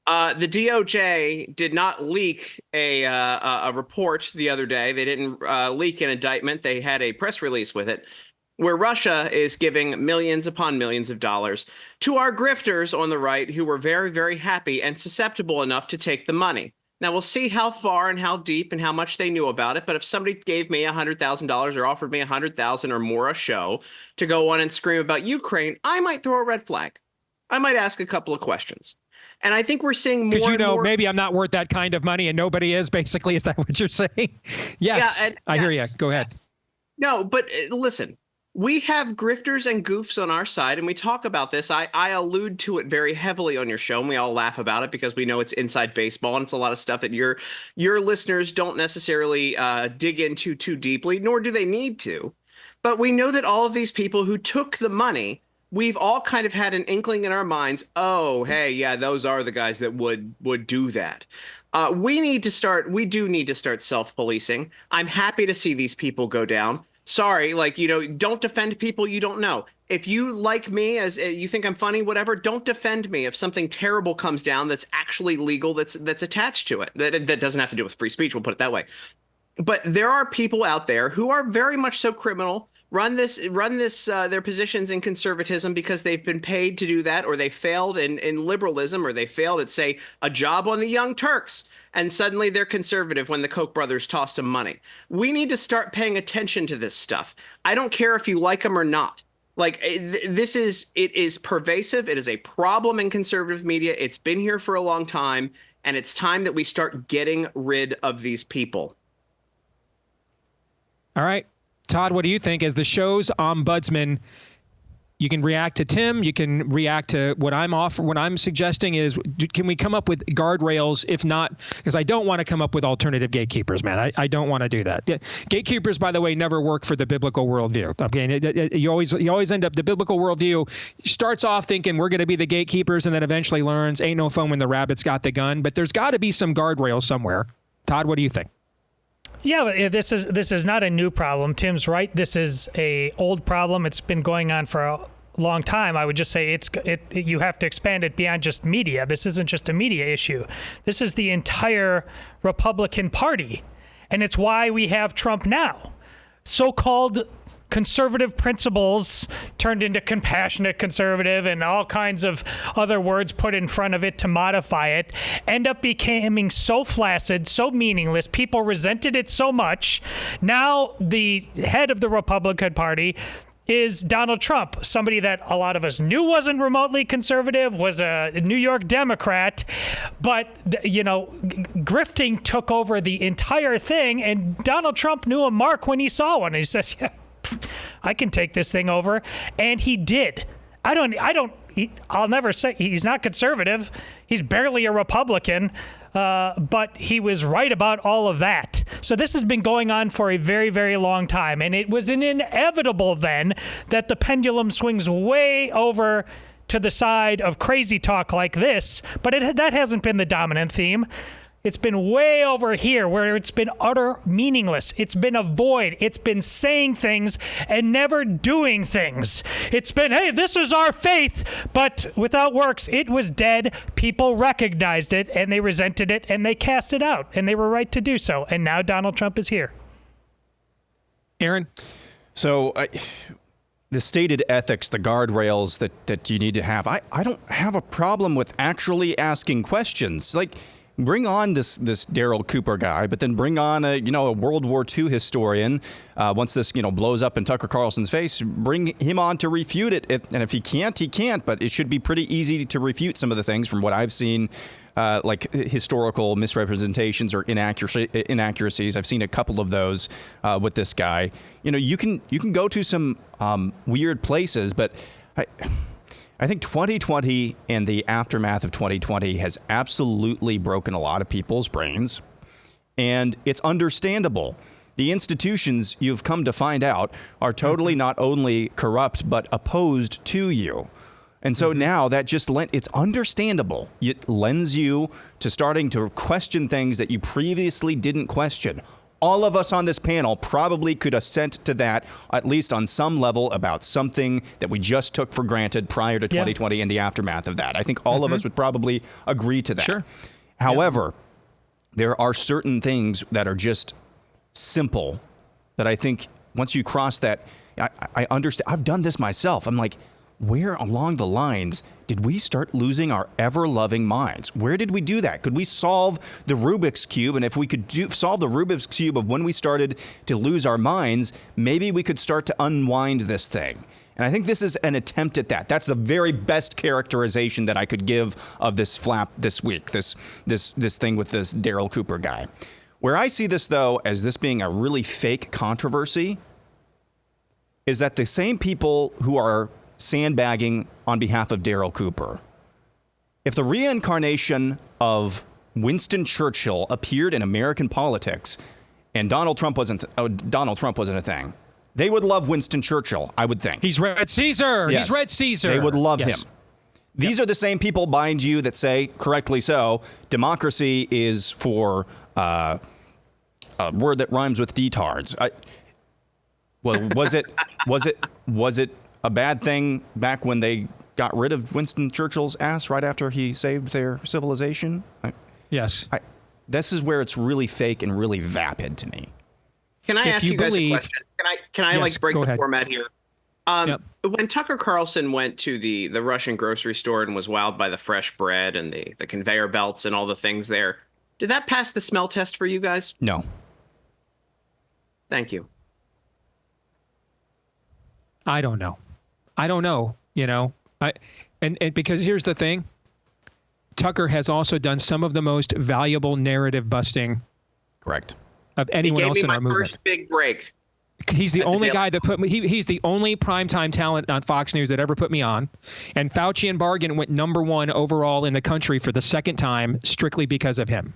[SPEAKER 2] the DOJ did not leak a report the other day. They didn't leak an indictment. They had a press release with it where Russia is giving millions upon millions of dollars to our grifters on the right who were very, very happy and susceptible enough to take the money. Now, we'll see how far and how deep and how much they knew about it. But if somebody gave me $100,000 or offered me $100,000 or more a show to go on and scream about Ukraine, I might throw a red flag. I might ask a couple of questions. And I think we're seeing more. Because more...
[SPEAKER 1] maybe I'm not worth that kind of money and nobody is, basically. Is that what you're saying? Yes, yeah, I hear you. Go ahead.
[SPEAKER 2] Yes. No, but listen. We have grifters and goofs on our side, and we talk about this. I allude to it very heavily on your show, and we all laugh about it because we know it's inside baseball, and it's a lot of stuff that your listeners don't necessarily dig into too deeply, nor do they need to. But we know that all of these people who took the money, we've all kind of had an inkling in our minds, oh, hey, yeah, those are the guys that would do that. We do need to start self-policing. I'm happy to see these people go down. Sorry, don't defend people you don't know. If you like me, as you think I'm funny, whatever, don't defend me if something terrible comes down that's actually legal, that's attached to it. That doesn't have to do with free speech, we'll put it that way. But there are people out there who are very much so criminal, run their positions in conservatism because they've been paid to do that, or they failed in liberalism, or they failed at, say, a job on the Young Turks. And suddenly they're conservative when the Koch brothers tossed them money. We need to start paying attention to this stuff. I don't care if you like them or not. It is pervasive. It is a problem in conservative media. It's been here for a long time. And it's time that we start getting rid of these people.
[SPEAKER 1] All right. Todd, what do you think? As the show's ombudsman, you can react to Tim. You can react to what I'm suggesting is, can we come up with guardrails? If not, because I don't want to come up with alternative gatekeepers, man. I don't want to do that. Gatekeepers, by the way, never work for the biblical worldview. Okay, you always end up, the biblical worldview starts off thinking we're going to be the gatekeepers, and then eventually learns ain't no fun when the rabbit's got the gun. But there's got to be some guardrails somewhere. Todd, what do you think?
[SPEAKER 3] Yeah, this is not a new problem. Tim's right. This is a old problem. It's been going on for a long time. I would just say you have to expand it beyond just media. This isn't just a media issue. This is the entire Republican Party, and it's why we have Trump now. So-called conservative principles turned into compassionate conservative and all kinds of other words put in front of it to modify it, end up becoming so flaccid, so meaningless. People resented it so much. Now the head of the Republican Party is Donald Trump, somebody that a lot of us knew wasn't remotely conservative, was a New York Democrat, but, grifting took over the entire thing, and Donald Trump knew a mark when he saw one. He says, yeah, I can take this thing over. And he did. I'll never say he's not conservative. He's barely a Republican, but he was right about all of that. So this has been going on for a very, very long time. And it was inevitable then that the pendulum swings way over to the side of crazy talk like this. But that hasn't been the dominant theme. It's been way over here where it's been utter meaningless. It's been a void. It's been saying things and never doing things. It's been, hey, this is our faith, but without works, it was dead. People recognized it and they resented it and they cast it out, and they were right to do so. And now Donald Trump is here.
[SPEAKER 1] Aaron?
[SPEAKER 4] So the stated ethics, the guardrails that you need to have. I don't have a problem with actually asking questions. Like, bring on this Daryl Cooper guy, but then bring on a World War II historian. Once this blows up in Tucker Carlson's face, bring him on to refute it. And if he can't, he can't. But it should be pretty easy to refute some of the things from what I've seen, like historical misrepresentations or inaccuracies. I've seen a couple of those with this guy. You can go to some weird places, but I think 2020 and the aftermath of 2020 has absolutely broken a lot of people's brains, and it's understandable. The institutions, you've come to find out, are totally not only corrupt but opposed to you. And so now that just it's understandable. It lends you to starting to question things that you previously didn't question. All of us on this panel probably could assent to that, at least on some level, about something that we just took for granted prior to 2020 and the aftermath of that. I think all of us would probably agree to that.
[SPEAKER 1] Sure.
[SPEAKER 4] However, there are certain things that are just simple that I think once you cross that, I understand. I've done this myself. I'm like, where along the lines did we start losing our ever-loving minds? Where did we do that? Could we solve the Rubik's Cube? And if we could solve the Rubik's Cube of when we started to lose our minds, maybe we could start to unwind this thing. And I think this is an attempt at that. That's the very best characterization that I could give of this flap this week, this thing with this Daryl Cooper guy. Where I see this, though, as this being a really fake controversy is that the same people who are sandbagging on behalf of Daryl Cooper, if the reincarnation of Winston Churchill appeared in American politics and Donald Trump wasn't a thing, they would love Winston Churchill, I would think.
[SPEAKER 1] He's Red Caesar.
[SPEAKER 4] Yes.
[SPEAKER 1] He's Red Caesar.
[SPEAKER 4] They would love him. These are the same people behind you that say, correctly so, democracy is for a word that rhymes with detards. Was it a bad thing back when they got rid of Winston Churchill's ass right after he saved their civilization?
[SPEAKER 1] Yes.
[SPEAKER 4] This is where it's really fake and really vapid to me.
[SPEAKER 2] Can I ask you guys a question? Can I break the format here? When Tucker Carlson went to the Russian grocery store and was wowed by the fresh bread and the conveyor belts and all the things there, did that pass the smell test for you guys?
[SPEAKER 4] No.
[SPEAKER 2] Thank you.
[SPEAKER 1] I don't know. And because here's the thing, Tucker has also done some of the most valuable narrative busting.
[SPEAKER 4] Correct.
[SPEAKER 1] Of anyone else in our movement.
[SPEAKER 2] First big break.
[SPEAKER 1] He's the only guy that put me. He's the only primetime talent on Fox News that ever put me on. And Fauci and Bargan went #1 overall in the country for the second time, strictly because of him.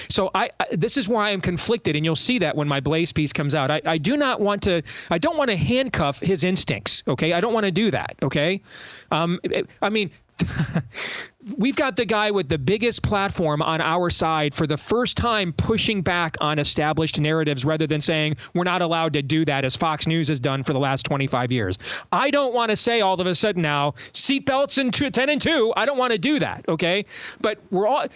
[SPEAKER 1] So this is why I'm conflicted, and you'll see that when my Blaze piece comes out. I don't want to handcuff his instincts. Okay, I don't want to do that. Okay, we've got the guy with the biggest platform on our side for the first time pushing back on established narratives rather than saying we're not allowed to do that, as Fox News has done for the last 25 years. I don't want to say all of a sudden now, seatbelts and 10 and 2. I don't want to do that. Okay. But we're all,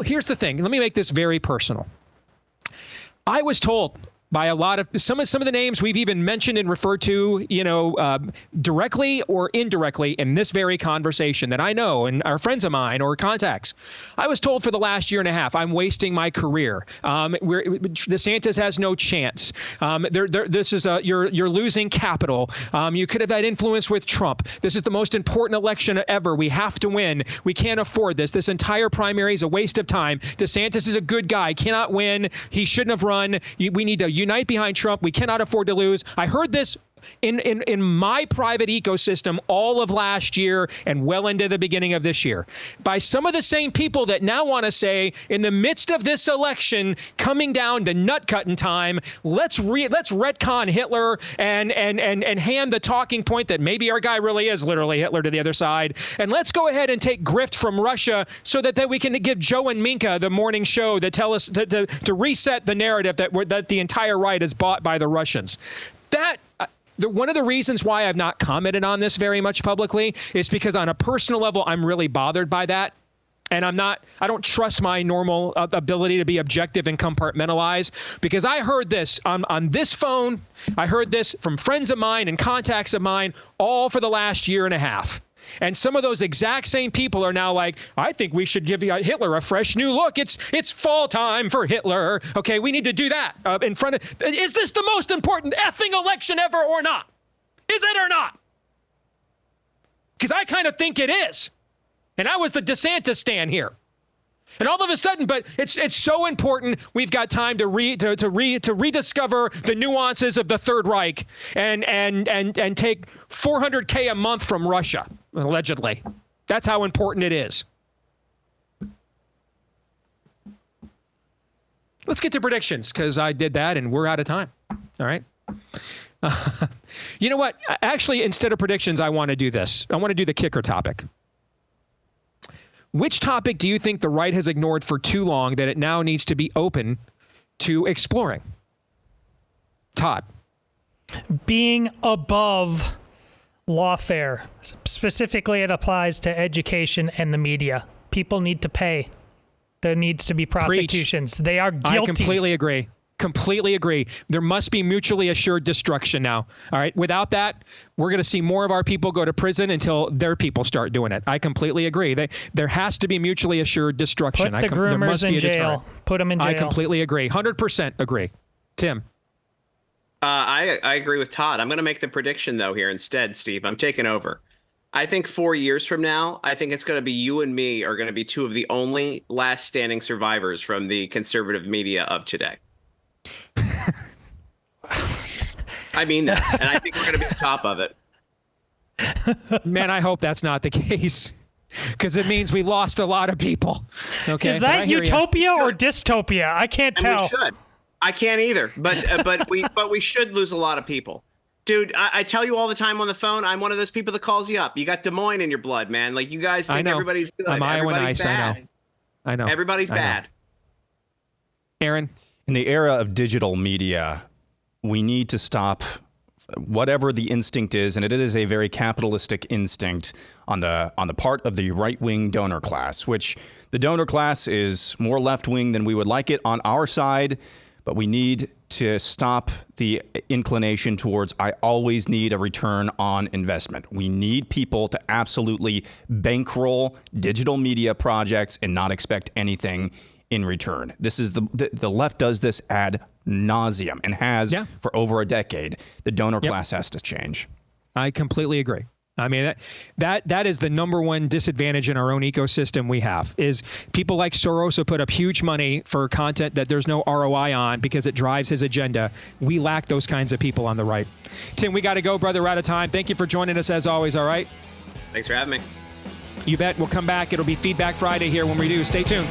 [SPEAKER 1] here's the thing. Let me make this very personal. I was told by a lot of some of the names we've even mentioned and referred to, directly or indirectly in this very conversation that I know and are friends of mine or contacts. I was told for the last year and a half, I'm wasting my career. DeSantis has no chance. This is you're losing capital. You could have had influence with Trump. This is the most important election ever. We have to win. We can't afford this. This entire primary is a waste of time. DeSantis is a good guy. Cannot win. He shouldn't have run. We need to unite behind Trump. We cannot afford to lose. I heard this in my private ecosystem all of last year and well into the beginning of this year by some of the same people that now want to say, in the midst of this election coming down to nut cutting time, let's retcon Hitler and hand the talking point that maybe our guy really is literally Hitler to the other side, and let's go ahead and take grift from Russia so that we can give Joe and Minka the morning show that tell us to reset the narrative that the entire right is bought by the Russians. One of the reasons why I've not commented on this very much publicly is because on a personal level, I'm really bothered by that. And I don't trust my normal ability to be objective and compartmentalize, because I heard this on this phone. I heard this from friends of mine and contacts of mine all for the last year and a half. And some of those exact same people are now like, I think we should give Hitler a fresh new look. It's fall time for Hitler. Okay, we need to do that in front of. Is this the most important effing election ever or not? Is it or not? Because I kind of think it is. And I was the DeSantis stan here. And all of a sudden, but it's so important. We've got time to rediscover the nuances of the Third Reich and take $400K a month from Russia, allegedly. That's how important it is. Let's get to predictions, because I did that and we're out of time. All right. You know what? Actually, instead of predictions, I want to do this. I want to do the kicker topic. Which topic do you think the right has ignored for too long that it now needs to be open to exploring? Todd.
[SPEAKER 3] Being above lawfare. Specifically, it applies to education and the media. People need to pay. There needs to be prosecutions. Preach. They are guilty.
[SPEAKER 1] I completely agree. Completely agree. There must be mutually assured destruction now. All right. Without that, we're going to see more of our people go to prison until their people start doing it. I completely agree. There has to be mutually assured destruction.
[SPEAKER 3] Put the groomers in jail. Put them in jail.
[SPEAKER 1] I completely agree. 100% agree. Tim.
[SPEAKER 2] I agree with Todd. I'm going to make the prediction, though, here instead, Steve. I'm taking over. I think 4 years from now, I think it's going to be you and me are going to be two of the only last standing survivors from the conservative media of today. I mean that, and I think we're going to be on top of it.
[SPEAKER 1] Man, I hope that's not the case, because it means we lost a lot of people. Okay,
[SPEAKER 3] is that utopia or dystopia? I can't tell.
[SPEAKER 2] We should. I can't either, but we should lose a lot of people. Dude, I tell you all the time on the phone, I'm one of those people that calls you up. You got Des Moines in your blood, man. Like, you guys think everybody's good.
[SPEAKER 1] I'm
[SPEAKER 2] everybody's bad.
[SPEAKER 1] I know.
[SPEAKER 2] Everybody's bad.
[SPEAKER 1] Aaron?
[SPEAKER 4] In the era of digital media, we need to stop whatever the instinct is, and it is a very capitalistic instinct on the part of the right-wing donor class, which the donor class is more left-wing than we would like it on our side, but we need to stop the inclination towards I always need a return on investment. We need people to absolutely bankroll digital media projects and not expect anything in return. This is the left does this ad nauseum and has for over a decade. The donor class has to change.
[SPEAKER 1] I completely agree. I mean, that is the number one disadvantage in our own ecosystem we have, is people like Soros who put up huge money for content that there's no ROI on because it drives his agenda. We lack those kinds of people on the right. Tim, we got to go, brother. We're out of time. Thank you for joining us as always. All right.
[SPEAKER 2] Thanks for having me.
[SPEAKER 1] You bet. We'll come back. It'll be Feedback Friday here when we do. Stay tuned.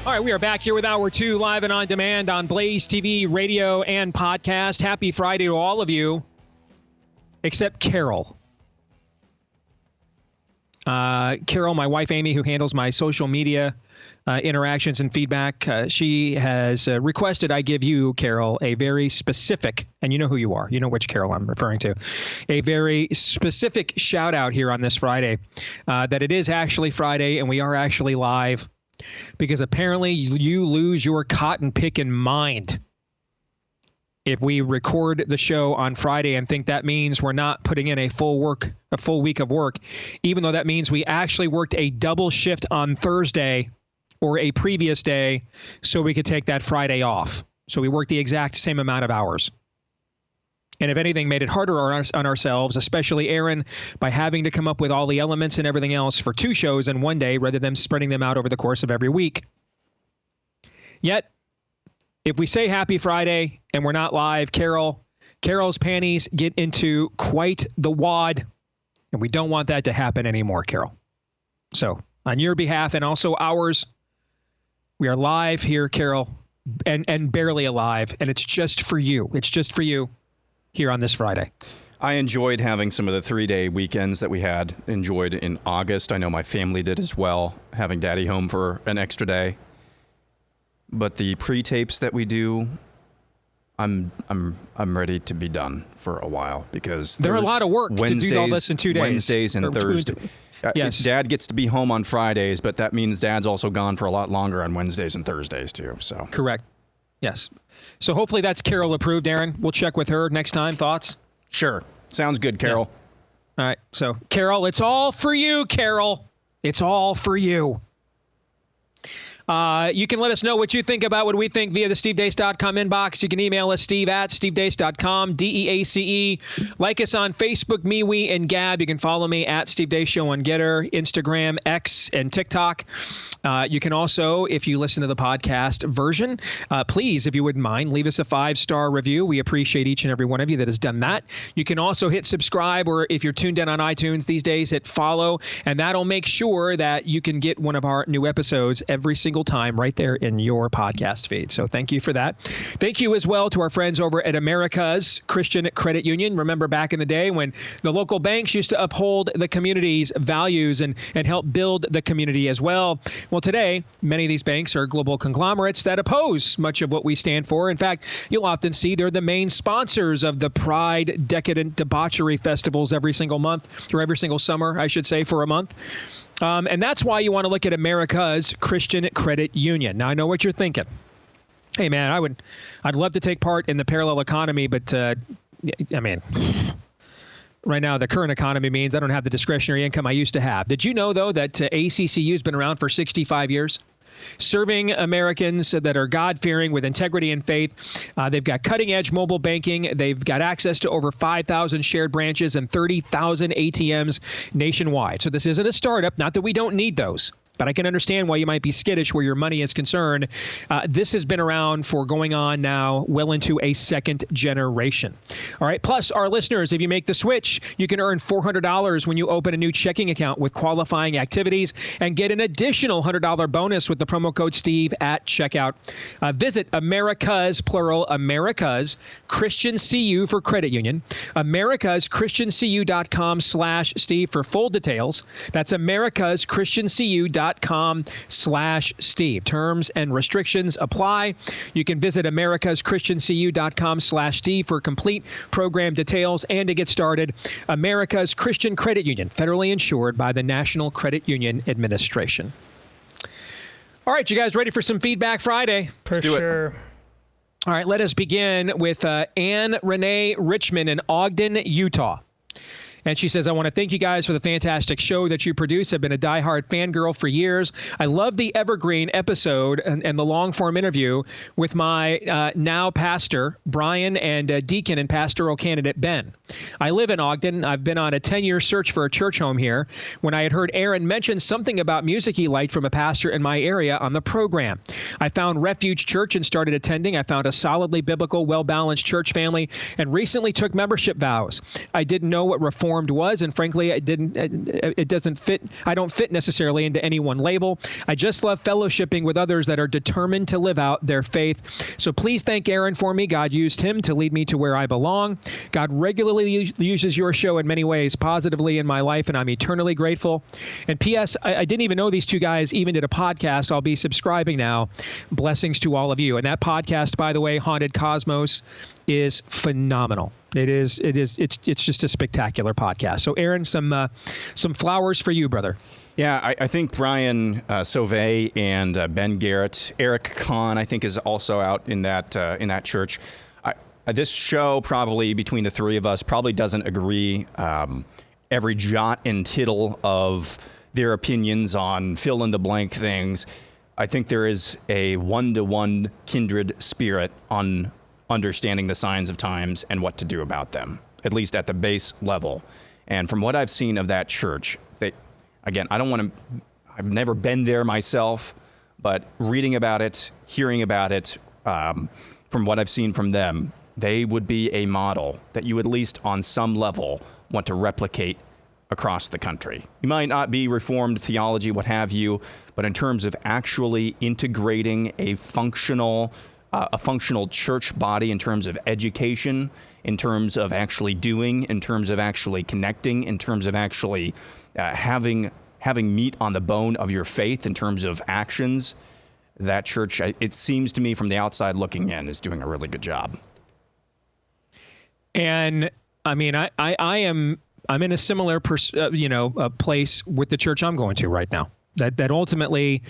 [SPEAKER 1] All right, we are back here with Hour 2, live and on demand on Blaze TV, radio, and podcast. Happy Friday to all of you, except Carol. Carol, my wife Amy, who handles my social media interactions and feedback, she has requested I give you, Carol, a very specific, and you know who you are, you know which Carol I'm referring to, a very specific shout out here on this Friday, that it is actually Friday and we are actually live. Because apparently you lose your cotton picking mind if we record the show on Friday and think that means we're not putting in a full week of work, even though that means we actually worked a double shift on Thursday or a previous day so we could take that Friday off. So we worked the exact same amount of hours. And if anything, made it harder on ourselves, especially Aaron, by having to come up with all the elements and everything else for 2 shows in one day rather than spreading them out over the course of every week. Yet, if we say Happy Friday and we're not live, Carol's panties get into quite the wad, and we don't want that to happen anymore, Carol. So, on your behalf and also ours, we are live here, Carol, and barely alive, and it's just for you. It's just for you. Here on this Friday.
[SPEAKER 4] I enjoyed having some of the 3-day weekends that we had enjoyed in August. I know my family did as well, having Daddy home for an extra day. But the pre-tapes that we do, I'm ready to be done for a while because
[SPEAKER 1] there are a lot of work to do all this in 2 days.
[SPEAKER 4] Wednesdays and Thursdays.
[SPEAKER 1] Yes.
[SPEAKER 4] Dad gets to be home on Fridays, but that means Dad's also gone for a lot longer on Wednesdays and Thursdays too. So
[SPEAKER 1] correct. Yes. So hopefully that's Carol approved, Aaron. We'll check with her next time. Thoughts?
[SPEAKER 4] Sure. Sounds good, Carol.
[SPEAKER 1] Yeah. All right. So, Carol, it's all for you, Carol. It's all for you. You can let us know what you think about what we think via the stevedeace.com inbox. You can email us, steve@stevedeace.com, DEACE. Like us on Facebook, MeWe, and Gab. You can follow me at Steve Deace Show on Getter, Instagram, X, and TikTok. You can also, if you listen to the podcast version, please, if you wouldn't mind, leave us a 5-star review. We appreciate each and every one of you that has done that. You can also hit subscribe, or if you're tuned in on iTunes these days, hit follow, and that'll make sure that you can get one of our new episodes every single time right there in your podcast feed. So thank you for that. Thank you as well to our friends over at America's Christian Credit Union. Remember back in the day when the local banks used to uphold the community's values and help build the community as well. Well, today, many of these banks are global conglomerates that oppose much of what we stand for. In fact, you'll often see they're the main sponsors of the Pride Decadent Debauchery festivals every single month, or every single summer, I should say, for a month. And that's why you want to look at America's Christian Credit Union. Now, I know what you're thinking. Hey, man, I'd love to take part in the parallel economy, but I mean, right now the current economy means I don't have the discretionary income I used to have. Did you know, though, that ACCU has been around for 65 years? Serving Americans that are God-fearing with integrity and faith. They've got cutting-edge mobile banking. They've got access to over 5,000 shared branches and 30,000 ATMs nationwide. So this isn't a startup. Not that we don't need those, but I can understand why you might be skittish where your money is concerned. This has been around for going on now well into a second generation. All right. Plus, our listeners, if you make the switch, you can earn $400 when you open a new checking account with qualifying activities and get an additional $100 bonus with the promo code Steve at checkout. Visit America's, plural, America's Christian CU for credit union, americaschristiancu.com/Steve for full details. That's americaschristiancu.com/Steve. Terms and restrictions apply. You can visit americaschristiancu.com/Steve for complete program details and to get started. America's Christian Credit Union, federally insured by the National Credit Union Administration. All right, you guys ready for some Feedback Friday?
[SPEAKER 3] Let's do it.
[SPEAKER 1] All right, let us begin with Anne Renee Richmond in Ogden, Utah. And she says, I want to thank you guys for the fantastic show that you produce. I've been a diehard fangirl for years. I love the Evergreen episode and the long-form interview with my now pastor, Brian, and deacon and pastoral candidate, Ben. I live in Ogden. I've been on a 10-year search for a church home here. When I had heard Aaron mention something about music he liked from a pastor in my area on the program, I found Refuge Church and started attending. I found a solidly biblical, well-balanced church family and recently took membership vows. I didn't know what Reformed was, and frankly, it doesn't fit. I don't fit necessarily into any one label. I just love fellowshipping with others that are determined to live out their faith. So please thank Aaron for me. God used him to lead me to where I belong. God regularly uses your show in many ways positively in my life, and I'm eternally grateful. And P.S., I didn't even know these two guys even did a podcast. I'll be subscribing now. Blessings to all of you. And that podcast, by the way, Haunted Cosmos, is phenomenal. It's just a spectacular podcast. So Aaron, some flowers for you, brother.
[SPEAKER 4] Yeah, I think Brian Sauvé and Ben Garrett, Eric Kahn, I think is also out in that church. This show probably between the three of us probably doesn't agree every jot and tittle of their opinions on fill in the blank things. I think there is a one-to-one kindred spirit on understanding the signs of times and what to do about them, at least at the base level. And from what I've seen of that church, I've never been there myself, but reading about it, hearing about it, from what I've seen from them, they would be a model that you at least on some level want to replicate across the country. You might not be Reformed theology, what have you, but in terms of actually integrating a functional a functional church body in terms of education, in terms of actually doing, in terms of actually connecting, in terms of actually having meat on the bone of your faith, in terms of actions, that church, it seems to me from the outside looking in, is doing a really good job.
[SPEAKER 1] And I mean, I'm in a similar place with the church I'm going to right now. That ultimately,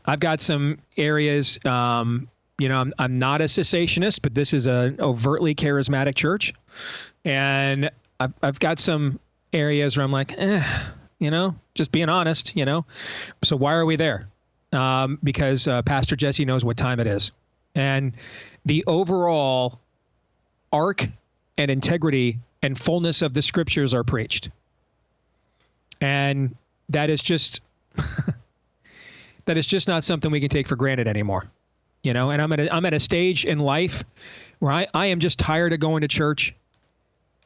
[SPEAKER 1] I've got some areas. I'm not a cessationist, but this is an overtly charismatic church, and I've got some areas where I'm like, just being honest, So why are we there? Because Pastor Jesse knows what time it is, and the overall arc and integrity and fullness of the scriptures are preached, and that is just not something we can take for granted anymore. And I'm at a stage in life where I am just tired of going to church.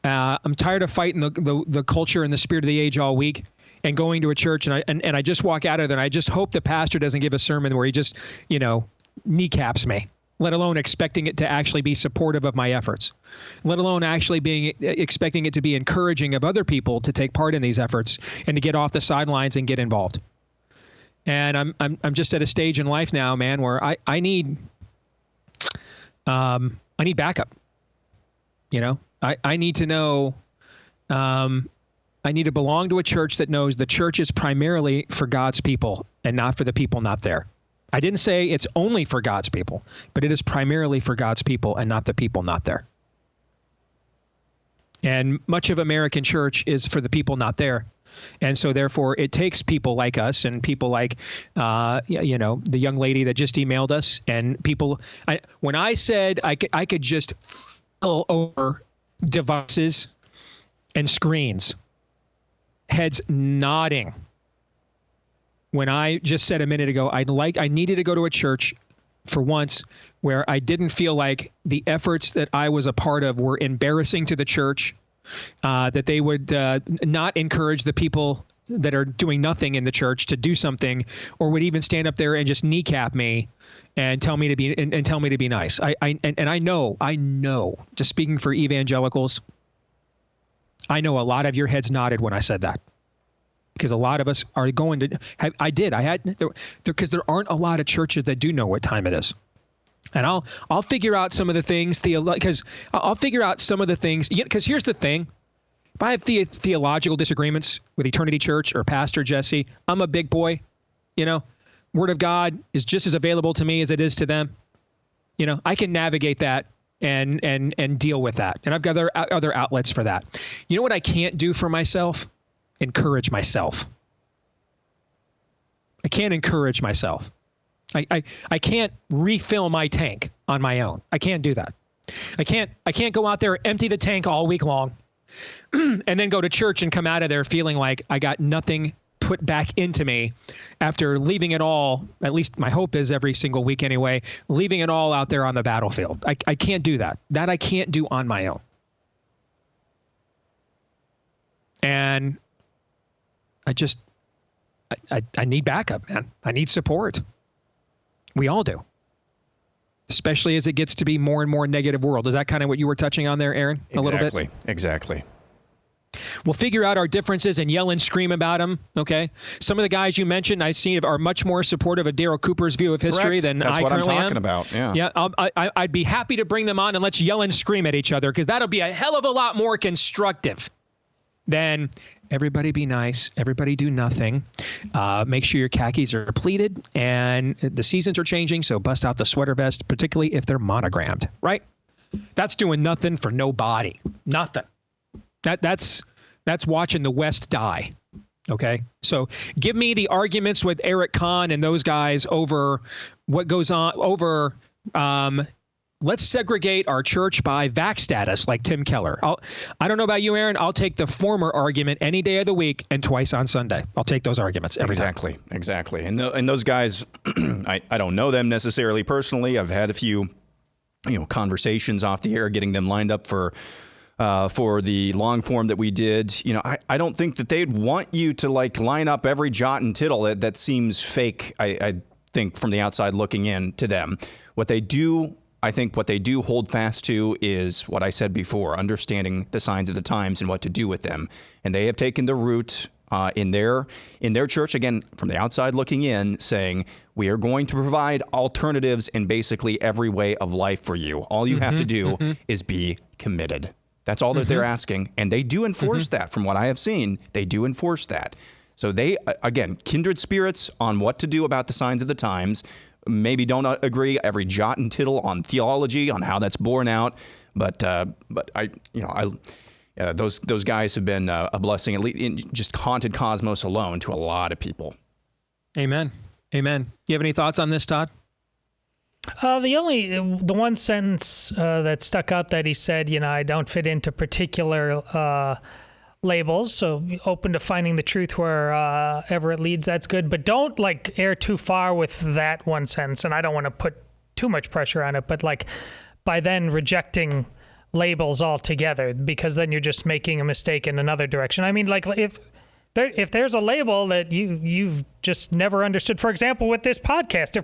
[SPEAKER 1] I'm tired of fighting the culture and the spirit of the age all week and going to a church, and I just walk out of there and I just hope the pastor doesn't give a sermon where he just, kneecaps me, let alone expecting it to actually be supportive of my efforts, let alone actually expecting it to be encouraging of other people to take part in these efforts and to get off the sidelines and get involved. And I'm just at a stage in life now, man, where I need backup. I need to know. I need to belong to a church that knows the church is primarily for God's people and not for the people not there. I didn't say it's only for God's people, but it is primarily for God's people and not the people not there. And much of American church is for the people not there. And so therefore it takes people like us and people like, the young lady that just emailed us and people, when I said I could just fill over devices and screens, heads nodding. When I just said a minute ago, I needed to go to a church for once where I didn't feel like the efforts that I was a part of were embarrassing to the church, that they would not encourage the people that are doing nothing in the church to do something, or would even stand up there and just kneecap me and tell me to be nice. I know, just speaking for evangelicals, I know a lot of your heads nodded when I said that. Because a lot of us are going to, because there aren't a lot of churches that do know what time it is. And I'll figure out some of the things, because here's the thing. If I have theological disagreements with Eternity Church or Pastor Jesse, I'm a big boy. Word of God is just as available to me as it is to them. I can navigate that and deal with that. And I've got other outlets for that. You know what I can't do for myself? Encourage myself. I can't encourage myself. I can't refill my tank on my own. I can't do that. I can't go out there, empty the tank all week long, and then go to church and come out of there feeling like I got nothing put back into me after leaving it all, at least my hope is every single week anyway, leaving it all out there on the battlefield. I can't do that. That I can't do on my own. And I need backup, man. I need support. We all do. Especially as it gets to be more and more negative world. Is that kind of what you were touching on there, Aaron? A little bit?
[SPEAKER 4] Exactly.
[SPEAKER 1] We'll figure out our differences and yell and scream about them, okay? Some of the guys you mentioned I've seen are much more supportive of Daryl Cooper's view of history than I currently am.
[SPEAKER 4] That's what I'm talking about, yeah.
[SPEAKER 1] Yeah, I'd be happy to bring them on and let's yell and scream at each other, because that'll be a hell of a lot more constructive than everybody be nice, everybody do nothing. Make sure your khakis are pleated, and the seasons are changing, so bust out the sweater vest, particularly if they're monogrammed, right? That's doing nothing for nobody. Nothing. That's watching the West die. Okay, so give me the arguments with Eric Kahn and those guys over what goes on over. Let's segregate our church by vax status, like Tim Keller. I don't know about you, Aaron. I'll take the former argument any day of the week and twice on Sunday. I'll take those arguments every time.
[SPEAKER 4] Exactly. And those guys, I don't know them necessarily personally. I've had a few, conversations off the air, getting them lined up for the long form that we did. I don't think that they'd want you to line up every jot and tittle. That seems fake. I think from the outside looking in to them, what they do I think what they do hold fast to is what I said before, understanding the signs of the times and what to do with them. And they have taken the route in their church, again, from the outside looking in, saying, we are going to provide alternatives in basically every way of life for you. All you have to do is be committed. That's all that they're asking. And they do enforce that. From what I have seen, they do enforce that. So they, again, kindred spirits on what to do about the signs of the times. Maybe don't agree every jot and tittle on theology, on how that's borne out. But those guys have been a blessing, at least in just haunted cosmos alone, to a lot of people.
[SPEAKER 1] Amen. Amen. You have any thoughts on this, Todd?
[SPEAKER 3] The one sentence that stuck out that he said, I don't fit into particular labels, so open to finding the truth wherever it leads. That's good, but don't err too far with that one sentence. And I don't want to put too much pressure on it, but by then rejecting labels altogether, because then you're just making a mistake in another direction. I mean, if there's a label that you've just never understood, for example, with this podcast,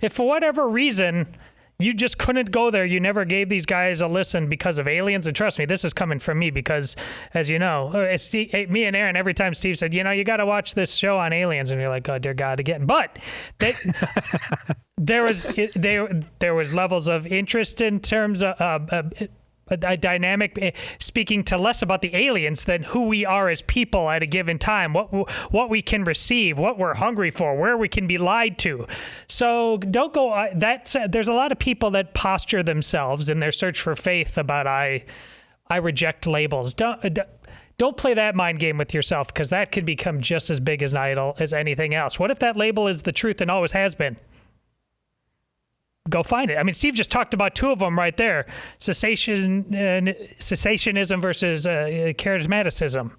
[SPEAKER 3] if for whatever reason you just couldn't go there, you never gave these guys a listen because of aliens, and trust me, this is coming from me because, as you know, me and Aaron, every time Steve said, you got to watch this show on aliens, and you're like, oh dear God, again. But there was levels of interest in terms of a dynamic speaking to less about the aliens than who we are as people at a given time, what we can receive, what we're hungry for, where we can be lied to. So don't go. There's a lot of people that posture themselves in their search for faith about I reject labels. Don't play that mind game with yourself, because that can become just as big as an idol as anything else. What if that label is the truth and always has been? Go find it. I mean, Steve just talked about two of them right there: cessationism versus charismaticism.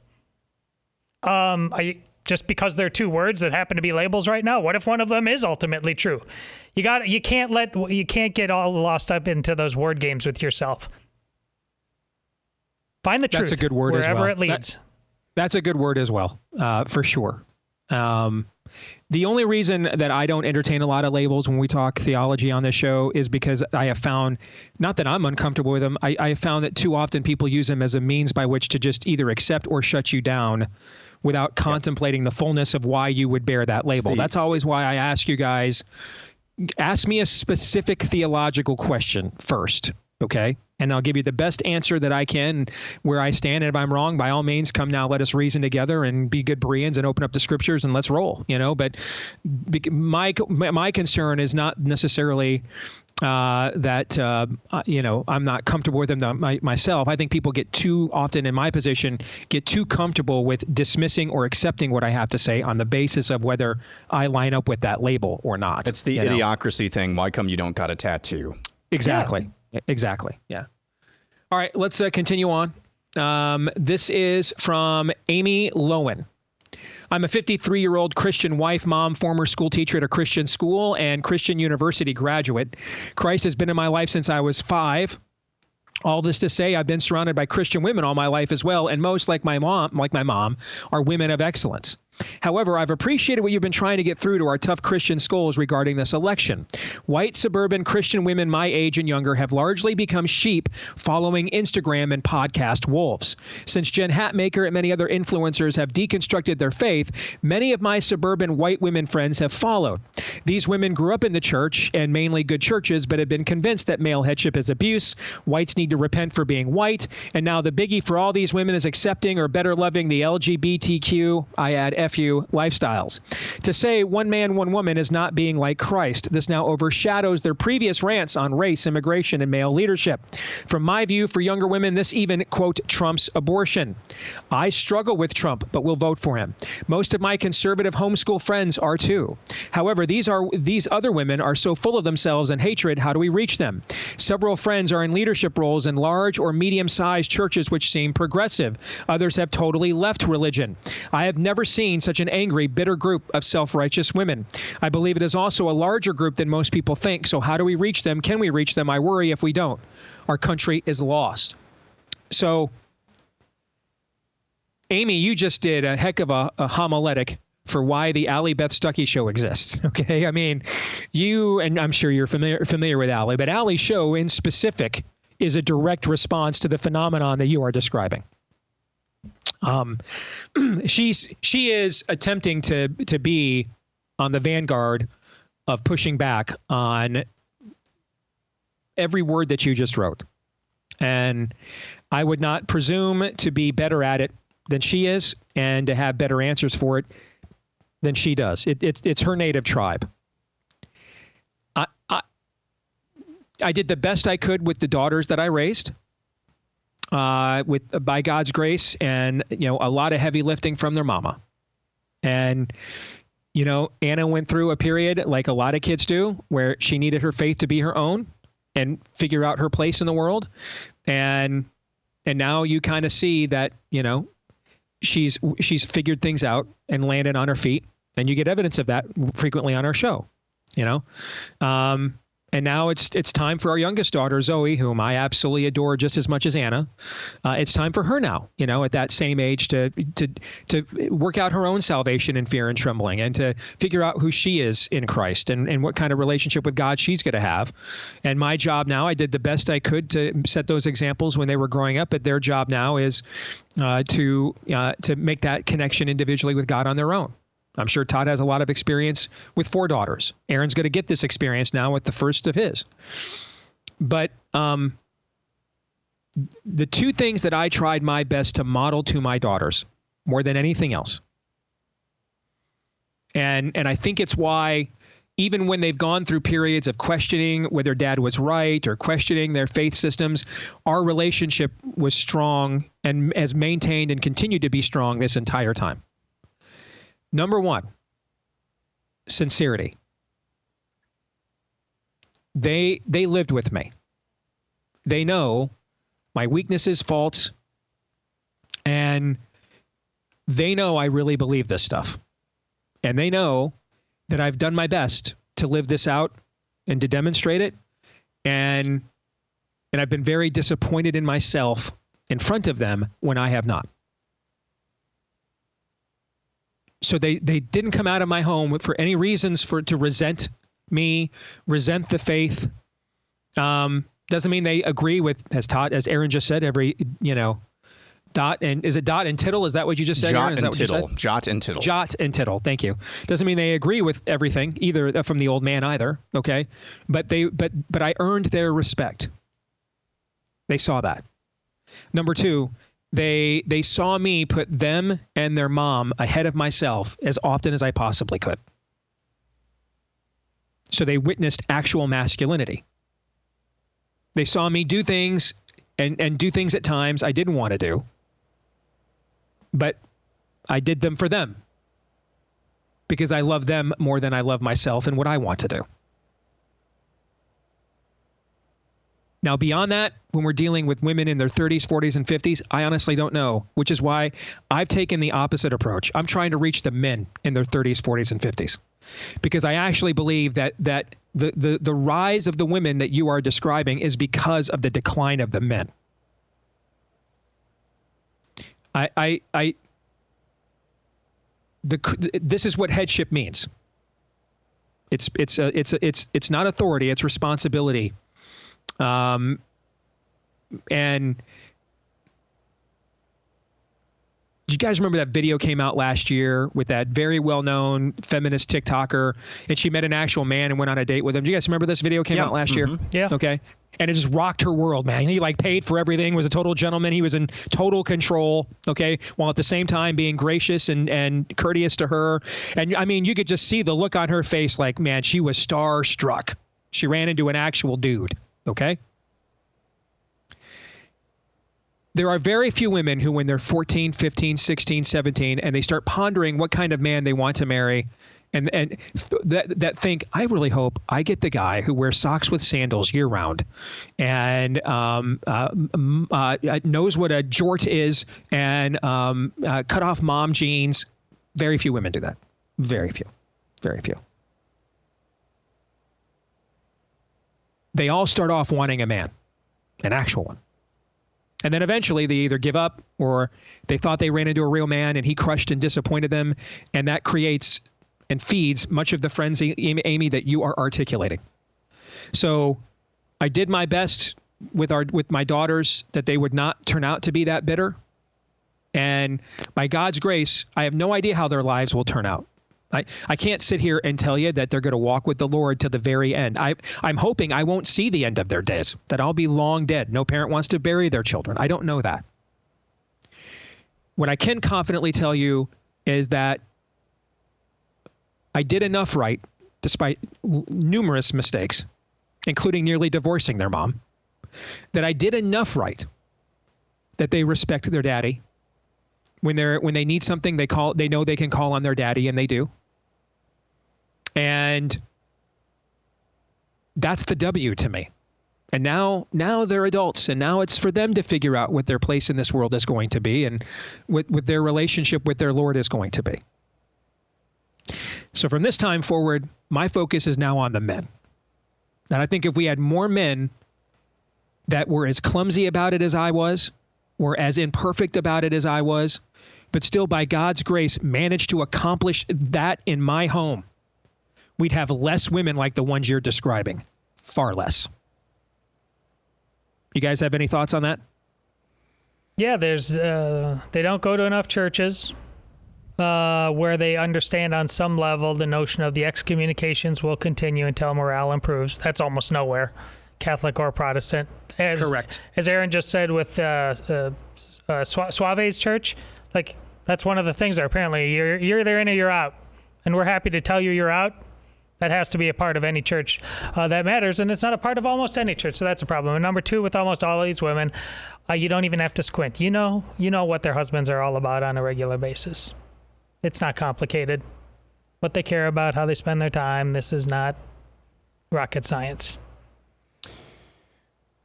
[SPEAKER 3] Just because they're two words that happen to be labels right now, what if one of them is ultimately true? You can't get all lost up into those word games with yourself. Find the truth.
[SPEAKER 1] That's a good word
[SPEAKER 3] wherever
[SPEAKER 1] as well.
[SPEAKER 3] It leads.
[SPEAKER 1] That's a good word as well, for sure. The only reason that I don't entertain a lot of labels when we talk theology on this show is because I have found, not that I'm uncomfortable with them, I have found that too often people use them as a means by which to just either accept or shut you down without contemplating the fullness of why you would bear that label. That's always why I ask you guys, ask me a specific theological question first, okay? And I'll give you the best answer that I can where I stand. And if I'm wrong, by all means, come now, let us reason together and be good Bereans and open up the scriptures and let's roll, But my concern is not necessarily that I'm not comfortable with them myself. I think people get too often, in my position, get too comfortable with dismissing or accepting what I have to say on the basis of whether I line up with that label or not.
[SPEAKER 4] It's the idiocracy thing. Why come you don't got a tattoo?
[SPEAKER 1] Exactly. Yeah. Exactly. Yeah. All right. Let's continue on. This is from Amy Lowen. I'm a 53-year-old Christian wife, mom, former school teacher at a Christian school, and Christian university graduate. Christ has been in my life since I was 5. All this to say, I've been surrounded by Christian women all my life as well, and most, like my mom, are women of excellence. However, I've appreciated what you've been trying to get through to our tough Christian skulls regarding this election. White suburban Christian women my age and younger have largely become sheep following Instagram and podcast wolves. Since Jen Hatmaker and many other influencers have deconstructed their faith, many of my suburban white women friends have followed. These women grew up in the church and mainly good churches, but have been convinced that male headship is abuse, whites need to repent for being white, and now the biggie for all these women is accepting or better loving the LGBTQ, I add FU, lifestyles. To say one man, one woman is not being like Christ, this now overshadows their previous rants on race, immigration, and male leadership. From my view, for younger women, this even, quote, trumps abortion. I struggle with Trump, but will vote for him. Most of my conservative homeschool friends are too. However, these other women are so full of themselves and hatred, how do we reach them? Several friends are in leadership roles in large or medium-sized churches which seem progressive. Others have totally left religion. I have never seen such an angry, bitter group of self-righteous women. I believe it is also a larger group than most people think. So how do we reach them? Can we reach them? I worry if we don't. Our country is lost. So, Amy, you just did a heck of a homiletic for why the Allie Beth Stuckey show exists. Okay. I mean, and I'm sure you're familiar with Allie, but Allie's show in specific is a direct response to the phenomenon that you are describing. She is attempting to be on the vanguard of pushing back on every word that you just wrote. And I would not presume to be better at it than she is and to have better answers for it than she does. It's her native tribe. I did the best I could with the daughters that I raised, by God's grace, and a lot of heavy lifting from their mama. And Anna went through a period like a lot of kids do, where she needed her faith to be her own and figure out her place in the world. And now you kind of see that she's figured things out and landed on her feet, and you get evidence of that frequently on our show. And now it's time for our youngest daughter, Zoe, whom I absolutely adore just as much as Anna. It's time for her now, at that same age to work out her own salvation in fear and trembling, and to figure out who she is in Christ and what kind of relationship with God she's going to have. And my job now, I did the best I could to set those examples when they were growing up, but their job now is to make that connection individually with God on their own. I'm sure Todd has a lot of experience with 4 daughters. Aaron's going to get this experience now with the first of his. But the 2 things that I tried my best to model to my daughters more than anything else, and I think it's why even when they've gone through periods of questioning whether dad was right or questioning their faith systems, our relationship was strong and has maintained and continued to be strong this entire time. Number 1, sincerity. They lived with me. They know my weaknesses, faults, and they know I really believe this stuff. And they know that I've done my best to live this out and to demonstrate it. And I've been very disappointed in myself in front of them when I have not. So they didn't come out of my home for any reasons to resent me, resent the faith. Doesn't mean they agree with, as Aaron just said, every, dot and is it dot and tittle? Is that what you just said?
[SPEAKER 4] Jot
[SPEAKER 1] Aaron? Is
[SPEAKER 4] and
[SPEAKER 1] that what you
[SPEAKER 4] tittle.
[SPEAKER 1] said?
[SPEAKER 4] Jot and tittle.
[SPEAKER 1] Jot and tittle. Thank you. Doesn't mean they agree with everything either from the old man either. Okay. But I earned their respect. They saw that. Number 2, they saw me put them and their mom ahead of myself as often as I possibly could. So they witnessed actual masculinity. They saw me do things and do things at times I didn't want to do, but I did them for them because I love them more than I love myself and what I want to do. Now, beyond that, when we're dealing with women in their 30s, 40s, and 50s, I honestly don't know, which is why I've taken the opposite approach. I'm trying to reach the men in their 30s, 40s, and 50s, because I actually believe that the rise of the women that you are describing is because of the decline of the men. This is what headship means. It's not authority, it's responsibility. And do you guys remember that video came out last year with that very well-known feminist TikToker, and she met an actual man and went on a date with him? Do you guys remember this video came out last year?
[SPEAKER 3] Yeah.
[SPEAKER 1] Okay. And it just rocked her world, man. He paid for everything, was a total gentleman. He was in total control. Okay. While at the same time being gracious and courteous to her. And I mean, you could just see the look on her face, like, man, she was starstruck. She ran into an actual dude. Okay. There are very few women who, when they're 14, 15, 16, 17, and they start pondering what kind of man they want to marry, and that think, I really hope I get the guy who wears socks with sandals year round and knows what a jort is and cut off mom jeans. Very few women do that. Very few. Very few. They all start off wanting a man, an actual one. And then eventually they either give up or they thought they ran into a real man and he crushed and disappointed them. And that creates and feeds much of the frenzy, Amy, that you are articulating. So I did my best with my daughters that they would not turn out to be that bitter. And by God's grace, I have no idea how their lives will turn out. I can't sit here and tell you that they're going to walk with the Lord to the very end. I'm hoping I won't see the end of their days, that I'll be long dead. No parent wants to bury their children. I don't know that. What I can confidently tell you is that I did enough right, despite numerous mistakes, including nearly divorcing their mom, that I did enough right that they respect their daddy. When they need something, they know they can call on their daddy, and they do. And that's the W to me. And now they're adults, and now it's for them to figure out what their place in this world is going to be and what their relationship with their Lord is going to be. So from this time forward, my focus is now on the men. And I think if we had more men that were as clumsy about it as I was, or as imperfect about it as I was, but still by God's grace managed to accomplish that in my home, we'd have less women like the ones you're describing. Far less. You guys have any thoughts on that?
[SPEAKER 3] Yeah, they don't go to enough churches where they understand on some level the notion of the excommunications will continue until morale improves. That's almost nowhere, Catholic or Protestant.
[SPEAKER 1] Correct.
[SPEAKER 3] As Aaron just said with Suave's church, like that's one of the things that apparently you're either in or you're out, and we're happy to tell you you're out. That has to be a part of any church that matters, and it's not a part of almost any church, so that's a problem. And number two, with almost all of these women, you don't even have to squint. You know what their husbands are all about on a regular basis. It's not complicated. What they care about, how they spend their time. This is not rocket science.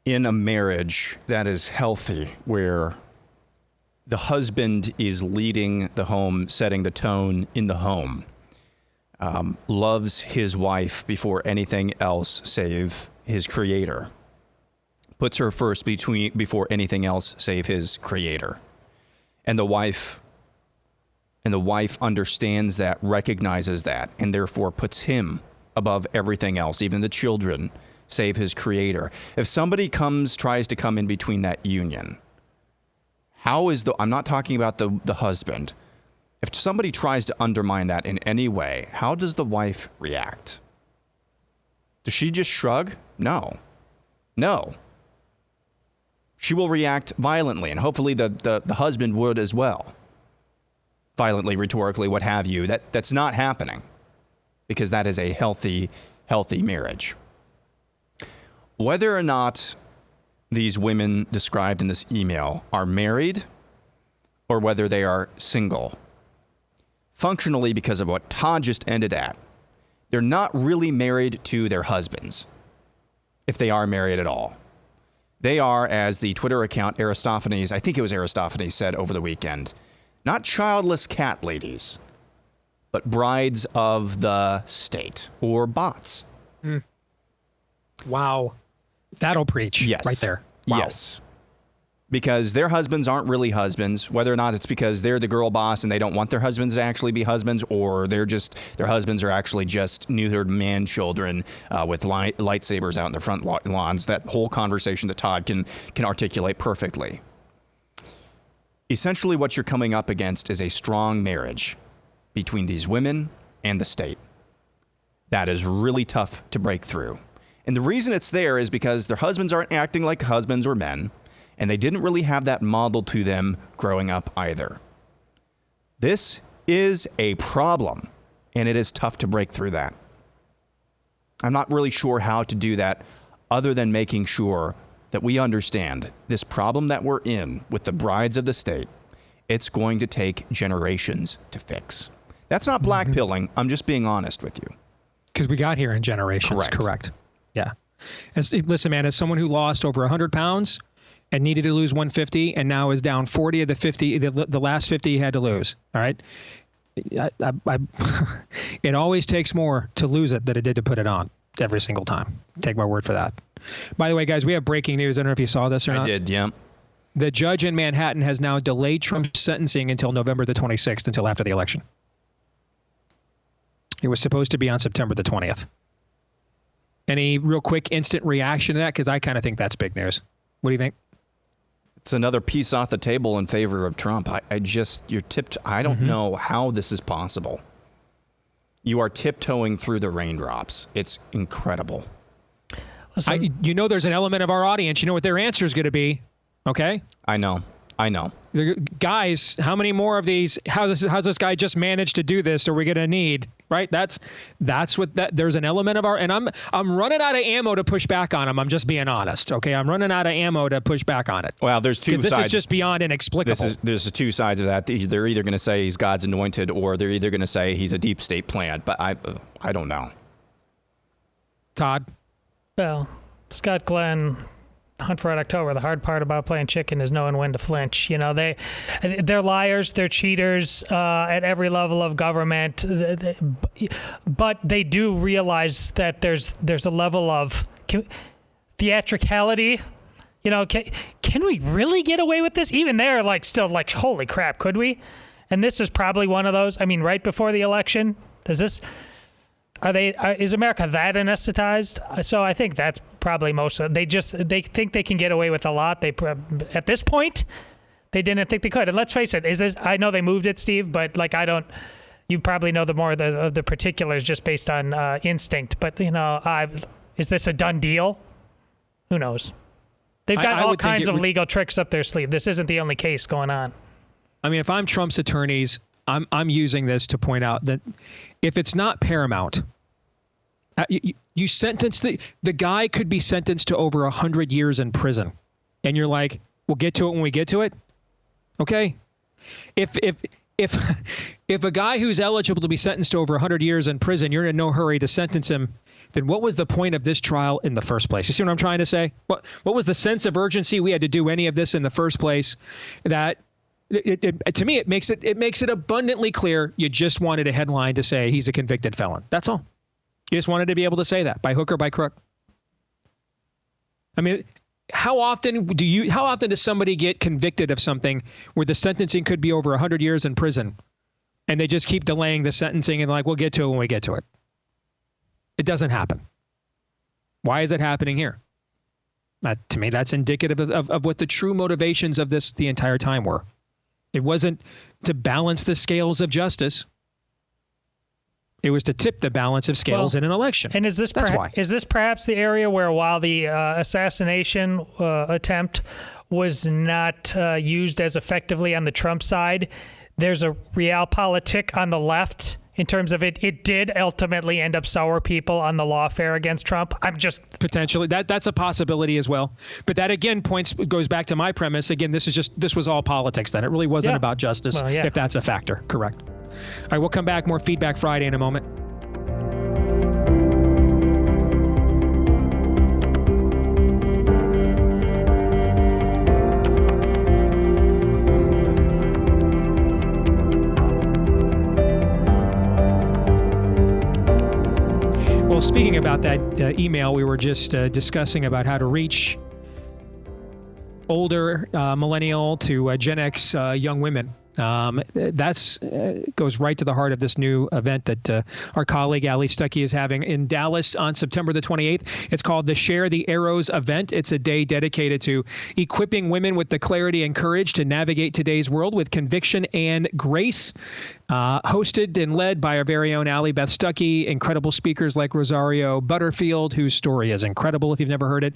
[SPEAKER 4] In a marriage that is healthy, where the husband is leading the home, setting the tone in the home, loves his wife before anything else save his creator, puts her first before anything else save his creator, and the wife understands that, recognizes that, and therefore puts him above everything else, even the children, save his creator. If somebody tries to come in between that union, I'm not talking about the husband. If somebody tries to undermine that in any way, how does the wife react? Does she just shrug? No. She will react violently, and hopefully the husband would as well. Violently, rhetorically, what have you. That's not happening, because that is a healthy marriage. Whether or not these women described in this email are married or whether they are single, functionally, because of what Todd just ended at, they're not really married to their husbands, if they are married at all. They are, as the Twitter account Aristophanes, I think it was Aristophanes, said over the weekend, not childless cat ladies, but brides of the state, or bots.
[SPEAKER 1] Wow. That'll preach.
[SPEAKER 4] Yes.
[SPEAKER 1] Right there. Wow.
[SPEAKER 4] Yes. Because their husbands aren't really husbands, whether or not it's because they're the girl boss and they don't want their husbands to actually be husbands, or their husbands are actually just neutered man children with lightsabers out in their front lawns. That whole conversation that Todd can articulate perfectly. Essentially, what you're coming up against is a strong marriage between these women and the state. That is really tough to break through. And the reason it's there is because their husbands aren't acting like husbands or men, and they didn't really have that modeled to them growing up either. This is a problem, and it is tough to break through that. I'm not really sure how to do that other than making sure that we understand this problem that we're in with the brides of the state. It's going to take generations to fix. That's not blackpilling. I'm just being honest with you.
[SPEAKER 1] Because we got here in generations. Correct. Yeah. Listen, man, as someone who lost over 100 pounds and needed to lose 150 and now is down 40 of the 50, the last 50 he had to lose. All right. It always takes more to lose it than it did to put it on every single time. Take my word for that. By the way, guys, we have breaking news. I don't know if you saw this or not.
[SPEAKER 4] I did, yeah.
[SPEAKER 1] The judge in Manhattan has now delayed Trump's sentencing until November the 26th, until after the election. It was supposed to be on September the 20th. Any real quick instant reaction to that? Because I kind of think that's big news. What do you think?
[SPEAKER 4] It's another piece off the table in favor of Trump. I don't know how this is possible. You are tiptoeing through the raindrops. It's incredible.
[SPEAKER 1] There's an element of our audience. You know what their answer is going to be. Okay?
[SPEAKER 4] I know.
[SPEAKER 1] Guys, how many more of these? How's this guy just managed to do this? Are we going to need? Right? That's what that. There's an element of our, and I'm running out of ammo to push back on him. I'm just being honest. Okay, I'm running out of ammo to push back on it.
[SPEAKER 4] Well, there's two sides.
[SPEAKER 1] This is just beyond inexplicable.
[SPEAKER 4] There's two sides of that. They're either going to say he's God's anointed, or they're either going to say he's a deep state plant. But I don't know.
[SPEAKER 1] Todd.
[SPEAKER 3] Well, Scott Glenn. Hunt for Red October. The hard part about playing chicken is knowing when to flinch. You know, they're liars, they're cheaters at every level of government, but they do realize that there's a level of theatricality. You know, can we really get away with this? Even they're still holy crap, could we? And this is probably one of those. I mean, right before the election, is America that anesthetized? So I think that's probably most of it. They think they can get away with a lot. At this point, they didn't think they could. And let's face it, I know they moved it, Steve, but you probably know the particulars just based on instinct. But is this a done deal? Who knows? They've got all kinds of legal tricks up their sleeve. This isn't the only case going on.
[SPEAKER 1] I mean, if I'm Trump's attorneys, I'm using this to point out that if it's not paramount, you sentence the guy could be sentenced to over 100 years in prison, and you're like, we'll get to it when we get to it. Okay, if a guy who's eligible to be sentenced to over 100 years in prison, you're in no hurry to sentence him, then what was the point of this trial in the first place? You see what I'm trying to say? What was the sense of urgency we had to do any of this in the first place? That to me, it makes it abundantly clear you just wanted a headline to say he's a convicted felon. That's all. You just wanted to be able to say that by hook or by crook. I mean, how often does somebody get convicted of something where the sentencing could be over 100 years in prison, and they just keep delaying the sentencing and we'll get to it when we get to it? It doesn't happen. Why is it happening here? To me, that's indicative of what the true motivations of this the entire time were. It wasn't to balance the scales of justice. It was to tip the balance of scales in an election.
[SPEAKER 3] And is this perhaps the area where, while the assassination attempt was not used as effectively on the Trump side, there's a realpolitik on the left in terms of it did ultimately end up sour people on the lawfare against Trump? I'm just
[SPEAKER 1] potentially that's a possibility as well. But that again goes back to my premise. Again, this was all politics then. It really wasn't about justice. Well, if that's a factor, correct. All right, we'll come back. More Feedback Friday in a moment. Well, speaking about that email, we were just discussing about how to reach older millennial to Gen X young women. That's goes right to the heart of this new event that our colleague Ali Stuckey is having in Dallas on September the 28th. It's called the Share the Arrows event. It's a day dedicated to equipping women with the clarity and courage to navigate today's world with conviction and grace. Hosted and led by our very own Ali Beth Stuckey, incredible speakers like Rosario Butterfield, whose story is incredible if you've never heard it,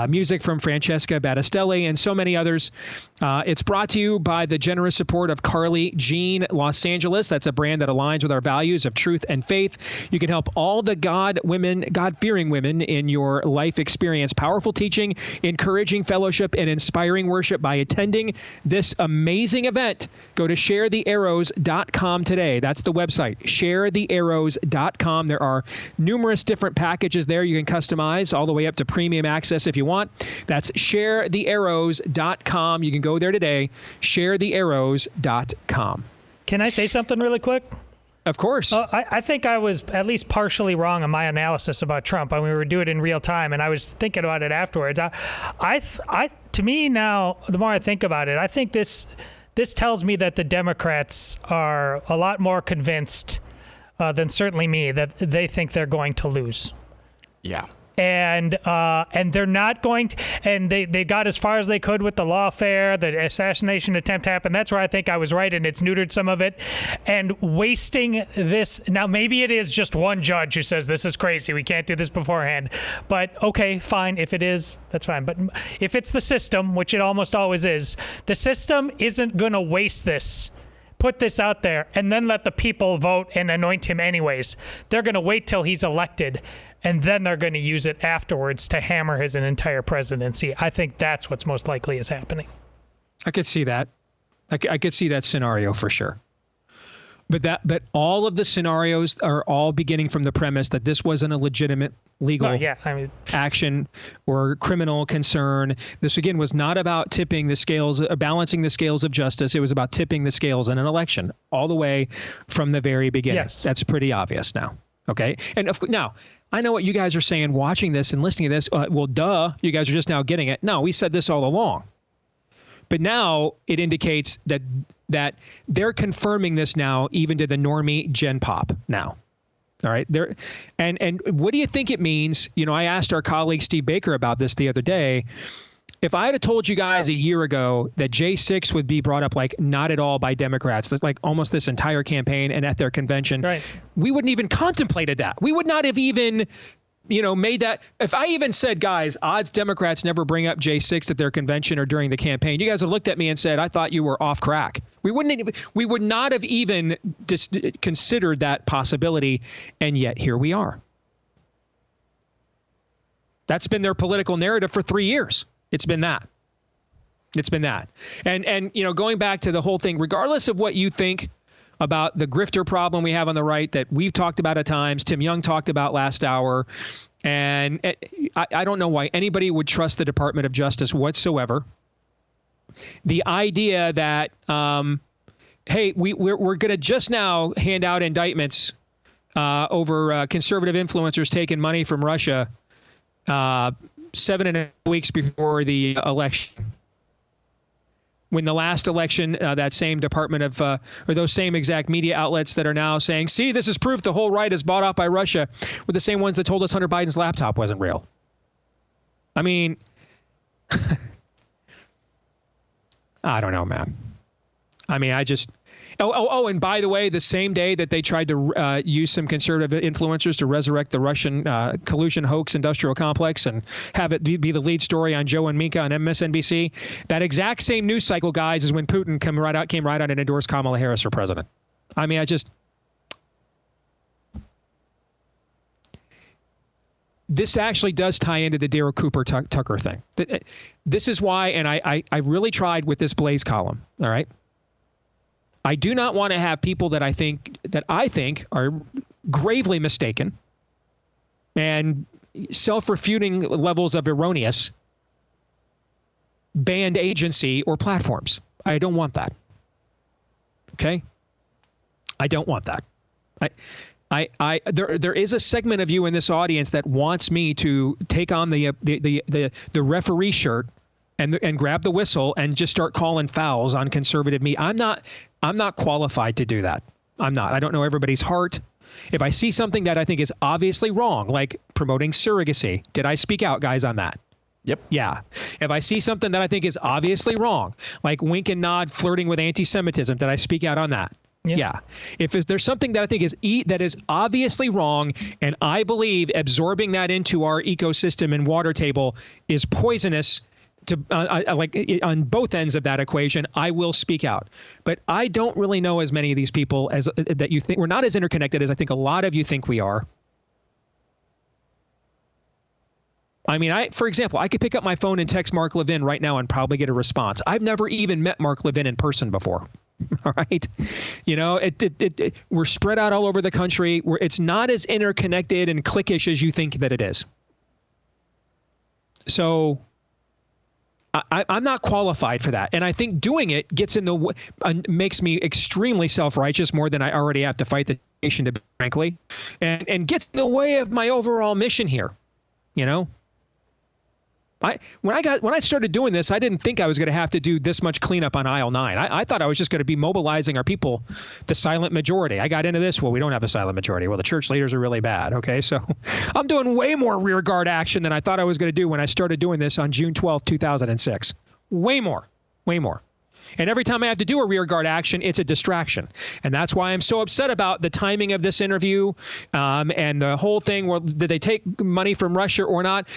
[SPEAKER 1] music from Francesca Battistelli, and so many others. It's brought to you by the generous support of Carly Jean Los Angeles. That's a brand that aligns with our values of truth and faith. You can help all the God-fearing women in your life experience powerful teaching, encouraging fellowship, and inspiring worship by attending this amazing event. Go to sharethearrows.com today. That's the website, sharethearrows.com. There are numerous different packages there you can customize, all the way up to premium access if you want. That's sharethearrows.com. You can go there today, sharethearrows.com.
[SPEAKER 3] Can I say something really quick?
[SPEAKER 1] Of course.
[SPEAKER 3] I think I was at least partially wrong on my analysis about Trump. I mean, we were doing it in real time, and I was thinking about it afterwards. To me now, the more I think about it, I think this tells me that the Democrats are a lot more convinced than certainly me that they think they're going to lose.
[SPEAKER 4] Yeah.
[SPEAKER 3] And they're not going to, and they got as far as they could with the lawfare. The assassination attempt happened. That's where I think I was right, and it's neutered some of it. And wasting this, now maybe it is just one judge who says this is crazy, we can't do this beforehand. But okay, fine, if it is, that's fine. But if it's the system, which it almost always is, the system isn't going to waste this. Put this out there and then let the people vote and anoint him anyways. They're going to wait till he's elected, and then they're going to use it afterwards to hammer his entire presidency. I think that's what's most likely is happening.
[SPEAKER 1] I could see that. I could see that scenario for sure. But all of the scenarios are all beginning from the premise that this wasn't a legitimate legal action or criminal concern. This, again, was not about tipping the scales, balancing the scales of justice. It was about tipping the scales in an election all the way from the very beginning.
[SPEAKER 3] Yes.
[SPEAKER 1] That's pretty obvious now. Okay. And now, I know what you guys are saying watching this and listening to this. Well, duh, you guys are just now getting it. No, we said this all along. But now it indicates that they're confirming this now, even to the normie Gen Pop now. All right. And what do you think it means? You know, I asked our colleague Steve Baker about this the other day. If I had told you guys a year ago that J6 would be brought up like not at all by Democrats, like almost this entire campaign and at their convention, right, we wouldn't even contemplated that. We would not have even, made that. If I even said, guys, odds Democrats never bring up J6 at their convention or during the campaign, you guys would have looked at me and said, I thought you were off crack. We would not have even considered that possibility. And yet here we are. That's been their political narrative for 3 years. It's been that. And going back to the whole thing, regardless of what you think about the grifter problem we have on the right that we've talked about at times, Tim Young talked about last hour, and I don't know why anybody would trust the Department of Justice whatsoever. The idea that, hey, we're going to just now hand out indictments over conservative influencers taking money from Russia 7.5 weeks before the election. When the last election, that same department of, or those same exact media outlets that are now saying, see, this is proof the whole right is bought off by Russia, were the same ones that told us Hunter Biden's laptop wasn't real. I mean, I don't know, man. I mean, I just... Oh, and by the way, the same day that they tried to use some conservative influencers to resurrect the Russian collusion hoax industrial complex and have it be the lead story on Joe and Mika on MSNBC, that exact same news cycle, guys, is when Putin came right out and endorsed Kamala Harris for president. I mean, this actually does tie into the Daryl Cooper Tucker thing. This is why, and I really tried with this Blaze column, all right? I do not want to have people that I think are gravely mistaken and self-refuting levels of erroneous banned agency or platforms. I don't want that. Okay? I don't want that. There is a segment of you in this audience that wants me to take on the referee shirt and grab the whistle and just start calling fouls on conservative media. I'm not qualified to do that. I'm not. I don't know everybody's heart. If I see something that I think is obviously wrong, like promoting surrogacy, did I speak out, guys, on that?
[SPEAKER 4] Yep.
[SPEAKER 1] Yeah. If I see something that I think is obviously wrong, like wink and nod flirting with anti-Semitism, did I speak out on that? Yeah. If there's something that I think that is obviously wrong, and I believe absorbing that into our ecosystem and water table is poisonous to like on both ends of that equation, I will speak out. But I don't really know as many of these people as that you think. We're not as interconnected as I think a lot of you think we are. I mean, for example, I could pick up my phone and text Mark Levin right now and probably get a response. I've never even met Mark Levin in person before. All right. We're spread out all over the country. It's not as interconnected and cliquish as you think that it is. So I'm not qualified for that. And I think doing it gets in the way, makes me extremely self-righteous more than I already have to fight the frankly, and gets in the way of my overall mission here. You know, when I started doing this, I didn't think I was going to have to do this much cleanup on aisle 9. I thought I was just going to be mobilizing our people, the silent majority. I got into this. Well, we don't have a silent majority. Well, the church leaders are really bad. Okay, so I'm doing way more rear guard action than I thought I was going to do when I started doing this on June 12th, 2006. Way more. And every time I have to do a rear guard action, it's a distraction. And that's why I'm so upset about the timing of this interview and the whole thing. Well, did they take money from Russia or not?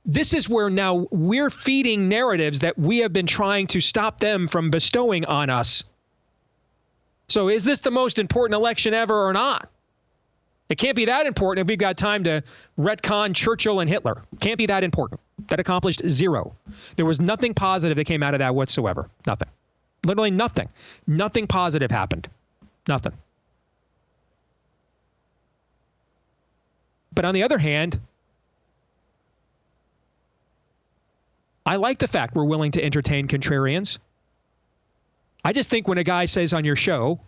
[SPEAKER 1] This is where now we're feeding narratives that we have been trying to stop them from bestowing on us. So is this the most important election ever or not? It can't be that important if we've got time to retcon Churchill and Hitler. Can't be that important. That accomplished zero. There was nothing positive that came out of that whatsoever. Nothing. Literally nothing. Nothing positive happened. Nothing. But on the other hand, I like the fact we're willing to entertain contrarians. I just think when a guy says on your show,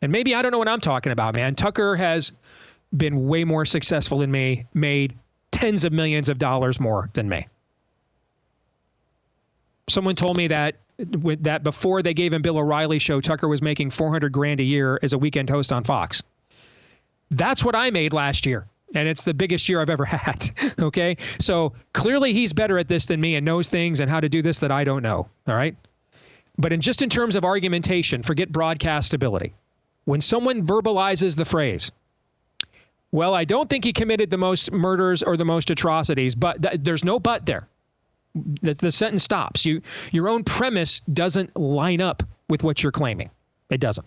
[SPEAKER 1] and maybe I don't know what I'm talking about, man. Tucker has been way more successful than me, made tens of millions of dollars more than me. Someone told me that before they gave him Bill O'Reilly's show, Tucker was making $400,000 a year as a weekend host on Fox. That's what I made last year, and it's the biggest year I've ever had. Okay, so clearly he's better at this than me and knows things and how to do this that I don't know. All right, but in terms of argumentation, forget broadcast ability. When someone verbalizes the phrase, well, I don't think he committed the most murders or the most atrocities, but there's no but there. The sentence stops. Your own premise doesn't line up with what you're claiming. It doesn't.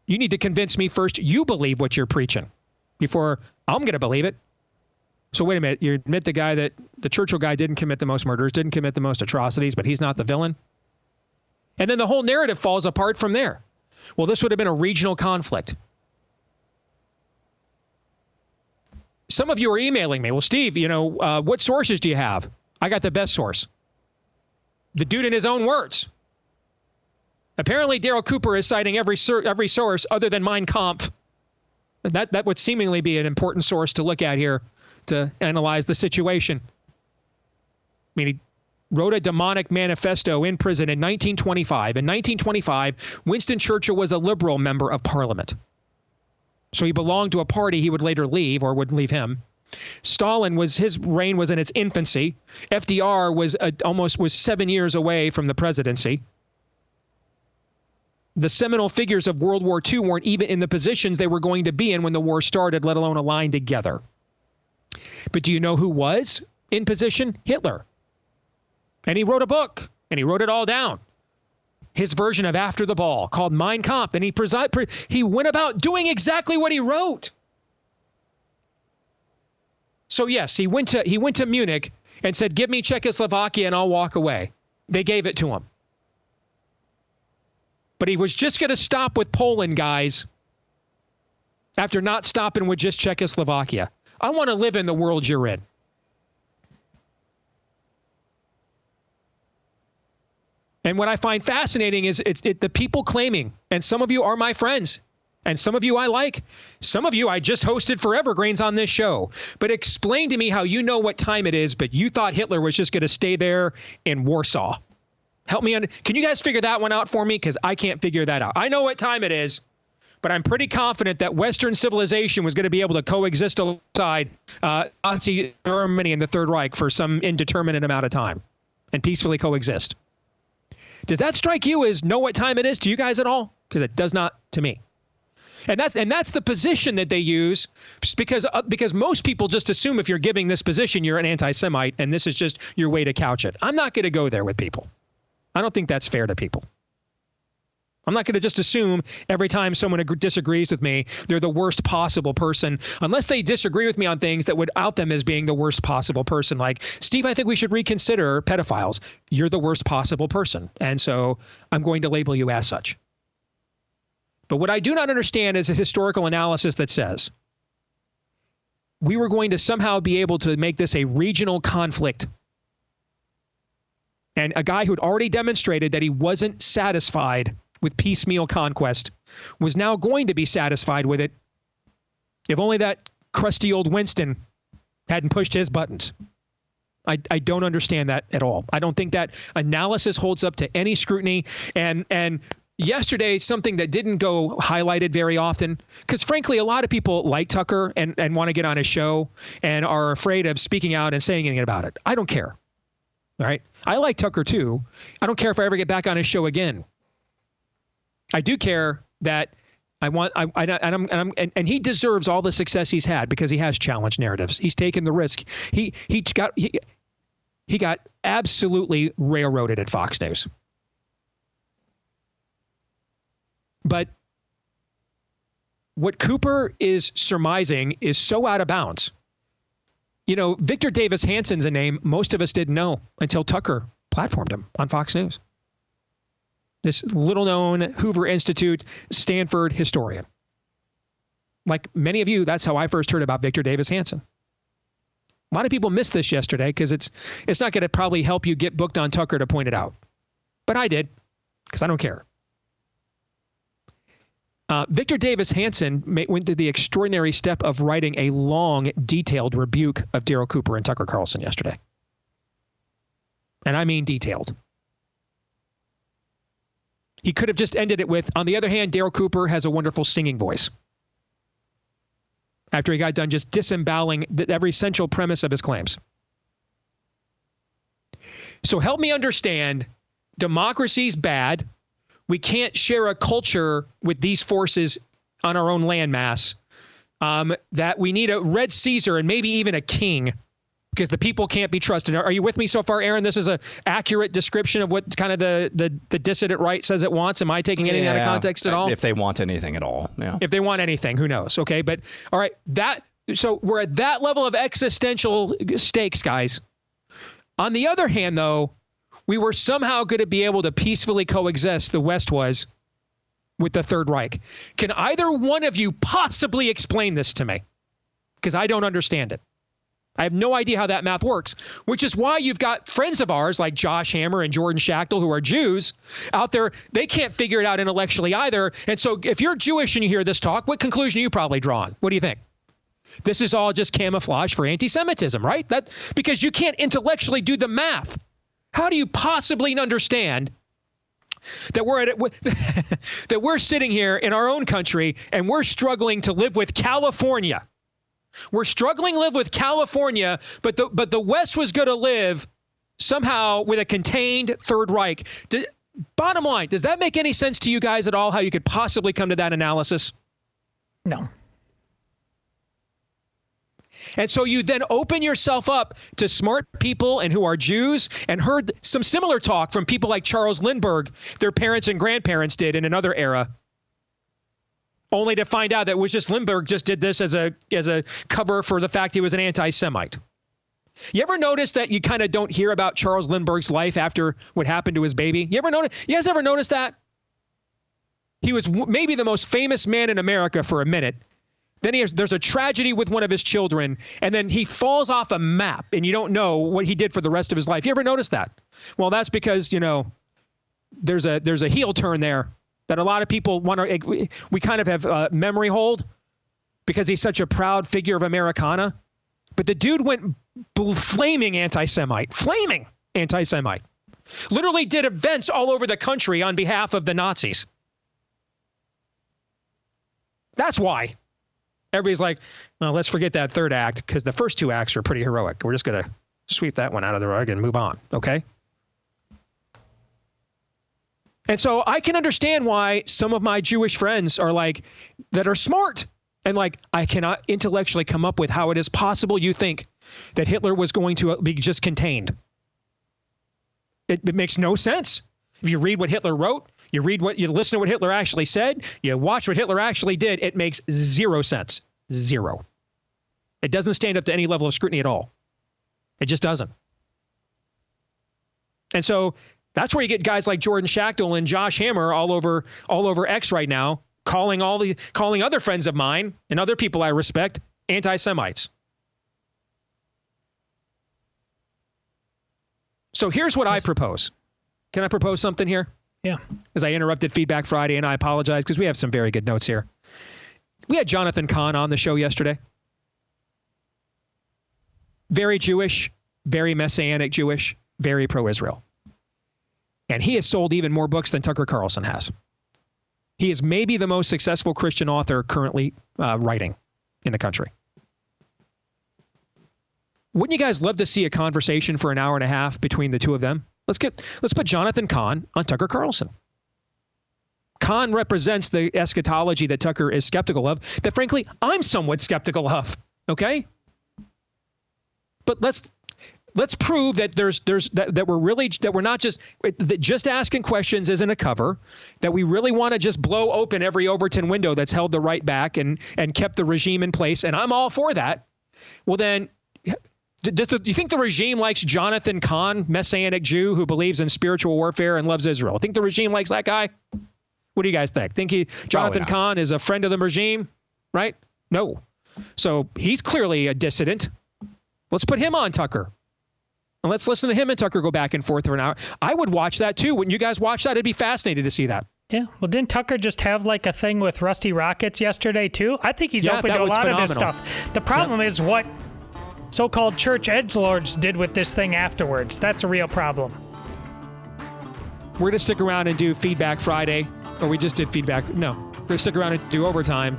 [SPEAKER 1] You need to convince me first you believe what you're preaching before I'm going to believe it. So wait a minute. You admit the Churchill guy didn't commit the most murders, didn't commit the most atrocities, but he's not the villain? And then the whole narrative falls apart from there. Well, this would have been a regional conflict. Some of you are emailing me. Well, Steve, what sources do you have? I got the best source. The dude in his own words. Apparently, Daryl Cooper is citing every source other than Mein Kampf. That would seemingly be an important source to look at here to analyze the situation. I mean, he wrote a demonic manifesto in prison in 1925. In 1925, Winston Churchill was a liberal member of parliament. So he belonged to a party he would later leave or would leave him. Stalin his reign was in its infancy. FDR was 7 years away from the presidency. The seminal figures of World War II weren't even in the positions they were going to be in when the war started, let alone aligned together. But do you know who was in position? Hitler. And he wrote a book, and he wrote it all down. His version of After the Ball, called Mein Kampf, and he went about doing exactly what he wrote. So yes, he went to Munich and said, "Give me Czechoslovakia and I'll walk away." They gave it to him. But he was just going to stop with Poland, guys, after not stopping with just Czechoslovakia. I want to live in the world you're in. And what I find fascinating is the people claiming, and some of you are my friends, and some of you I like. Some of you I just hosted for Evergreens on this show. But explain to me how you know what time it is, but you thought Hitler was just going to stay there in Warsaw. Help me. Can you guys figure that one out for me? Because I can't figure that out. I know what time it is, but I'm pretty confident that Western civilization was going to be able to coexist alongside Nazi Germany and the Third Reich for some indeterminate amount of time and peacefully coexist. Does that strike you as know what time it is to you guys at all? Because it does not to me. And that's the position that they use because most people just assume if you're giving this position, you're an anti-Semite, and this is just your way to couch it. I'm not going to go there with people. I don't think that's fair to people. I'm not going to just assume every time someone disagrees with me, they're the worst possible person, unless they disagree with me on things that would out them as being the worst possible person. Like, Steve, I think we should reconsider pedophiles. You're the worst possible person. And so I'm going to label you as such. But what I do not understand is a historical analysis that says we were going to somehow be able to make this a regional conflict. And a guy who'd already demonstrated that he wasn't satisfied with piecemeal conquest was now going to be satisfied with it if only that crusty old Winston hadn't pushed his buttons. I don't understand that at all. I don't think that analysis holds up to any scrutiny. And yesterday, something that didn't go highlighted very often, because frankly, a lot of people like Tucker and want to get on his show and are afraid of speaking out and saying anything about it. I don't care. All right. I like Tucker too. I don't care if I ever get back on his show again. I do care that and he deserves all the success he's had because he has challenged narratives. He's taken the risk. He got absolutely railroaded at Fox News. But what Cooper is surmising is so out of bounds. You know, Victor Davis Hanson's a name most of us didn't know until Tucker platformed him on Fox News. This little-known Hoover Institute, Stanford historian. Like many of you, that's how I first heard about Victor Davis Hanson. A lot of people missed this yesterday because it's not going to probably help you get booked on Tucker to point it out. But I did, because I don't care. Victor Davis Hanson went to the extraordinary step of writing a long, detailed rebuke of Daryl Cooper and Tucker Carlson yesterday. And I mean detailed. He could have just ended it with, on the other hand, Daryl Cooper has a wonderful singing voice. After he got done just disemboweling every central premise of his claims. So help me understand, democracy's bad. We can't share a culture with these forces on our own landmass. That we need a Red Caesar and maybe even a king because the people can't be trusted. Are you with me so far, Aaron? This is an accurate description of what kind of the dissident right says it wants. Am I taking anything out of context at all?
[SPEAKER 4] If they want anything at all, yeah.
[SPEAKER 1] If they want anything, who knows? Okay, but all right, so we're at that level of existential stakes, guys. On the other hand, though, we were somehow going to be able to peacefully coexist, the West was, with the Third Reich. Can either one of you possibly explain this to me? Because I don't understand it. I have no idea how that math works, which is why you've got friends of ours like Josh Hammer and Jordan Schachtel, who are Jews, out there. They can't figure it out intellectually either. And so if you're Jewish and you hear this talk, what conclusion are you probably drawing? What do you think? This is all just camouflage for anti-Semitism, right? Because you can't intellectually do the math. How do you possibly understand that we're sitting here in our own country and we're struggling to live with California? We're struggling to live with California, but the West was going to live somehow with a contained Third Reich. Bottom line, does that make any sense to you guys at all, how you could possibly come to that analysis?
[SPEAKER 3] No.
[SPEAKER 1] And so you then open yourself up to smart people and who are Jews, and heard some similar talk from people like Charles Lindbergh, their parents and grandparents did in another era. Only to find out that it was just Lindbergh just did this as a cover for the fact he was an anti-Semite. You ever notice that you kind of don't hear about Charles Lindbergh's life after what happened to his baby? You guys ever notice that? He was maybe the most famous man in America for a minute. Then there's a tragedy with one of his children, and then he falls off a map, and you don't know what he did for the rest of his life. You ever notice that? Well, that's because, there's a heel turn there that a lot of people want to. We kind of have memory hold because he's such a proud figure of Americana. But the dude went flaming anti-Semite. Literally did events all over the country on behalf of the Nazis. That's why. Everybody's like, well, let's forget that third act because the first two acts are pretty heroic. We're just going to sweep that one out of the rug and move on, okay? And so I can understand why some of my Jewish friends are like, that are smart, and like, I cannot intellectually come up with how it is possible you think that Hitler was going to be just contained. It makes no sense. If you read what Hitler wrote, you listen to what Hitler actually said, you watch what Hitler actually did, it makes zero sense. Zero. It doesn't stand up to any level of scrutiny at all. It just doesn't. And so that's where you get guys like Jordan Schachtel and Josh Hammer all over X right now, calling other friends of mine and other people I respect anti-Semites. So here's what I propose. Can I propose something here?
[SPEAKER 3] Yeah.
[SPEAKER 1] As I interrupted Feedback Friday, and I apologize because we have some very good notes here. We had Jonathan Cahn on the show yesterday. Very Jewish, very Messianic Jewish, very pro-Israel. And he has sold even more books than Tucker Carlson has. He is maybe the most successful Christian author currently writing in the country. Wouldn't you guys love to see a conversation for an hour and a half between the two of them? Let's put Jonathan Cahn on Tucker Carlson. Cahn represents the eschatology that Tucker is skeptical of, that frankly I'm somewhat skeptical of. Okay? But let's prove that that we're not just asking questions isn't a cover, that we really want to just blow open every Overton window that's held the right back and kept the regime in place, and I'm all for that. Well then, do you think the regime likes Jonathan Cahn, Messianic Jew who believes in spiritual warfare and loves Israel? Think the regime likes that guy? What do you guys think? Think Jonathan Cahn is a friend of the regime? Right? No. So he's clearly a dissident. Let's put him on Tucker. And let's listen to him and Tucker go back and forth for an hour. I would watch that too. Wouldn't you guys watch that? I'd be fascinated to see that.
[SPEAKER 3] Yeah. Well, didn't Tucker just have like a thing with Rusty Rockets yesterday too? I think he's open to a lot of this stuff. The problem is what so-called church edgelords did with this thing afterwards. That's a real problem.
[SPEAKER 1] We're going to stick around and do Feedback Friday. Or we just did Feedback. No. We're going to stick around and do Overtime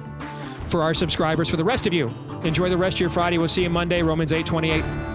[SPEAKER 1] for our subscribers. For the rest of you, enjoy the rest of your Friday. We'll see you Monday, Romans 8:28.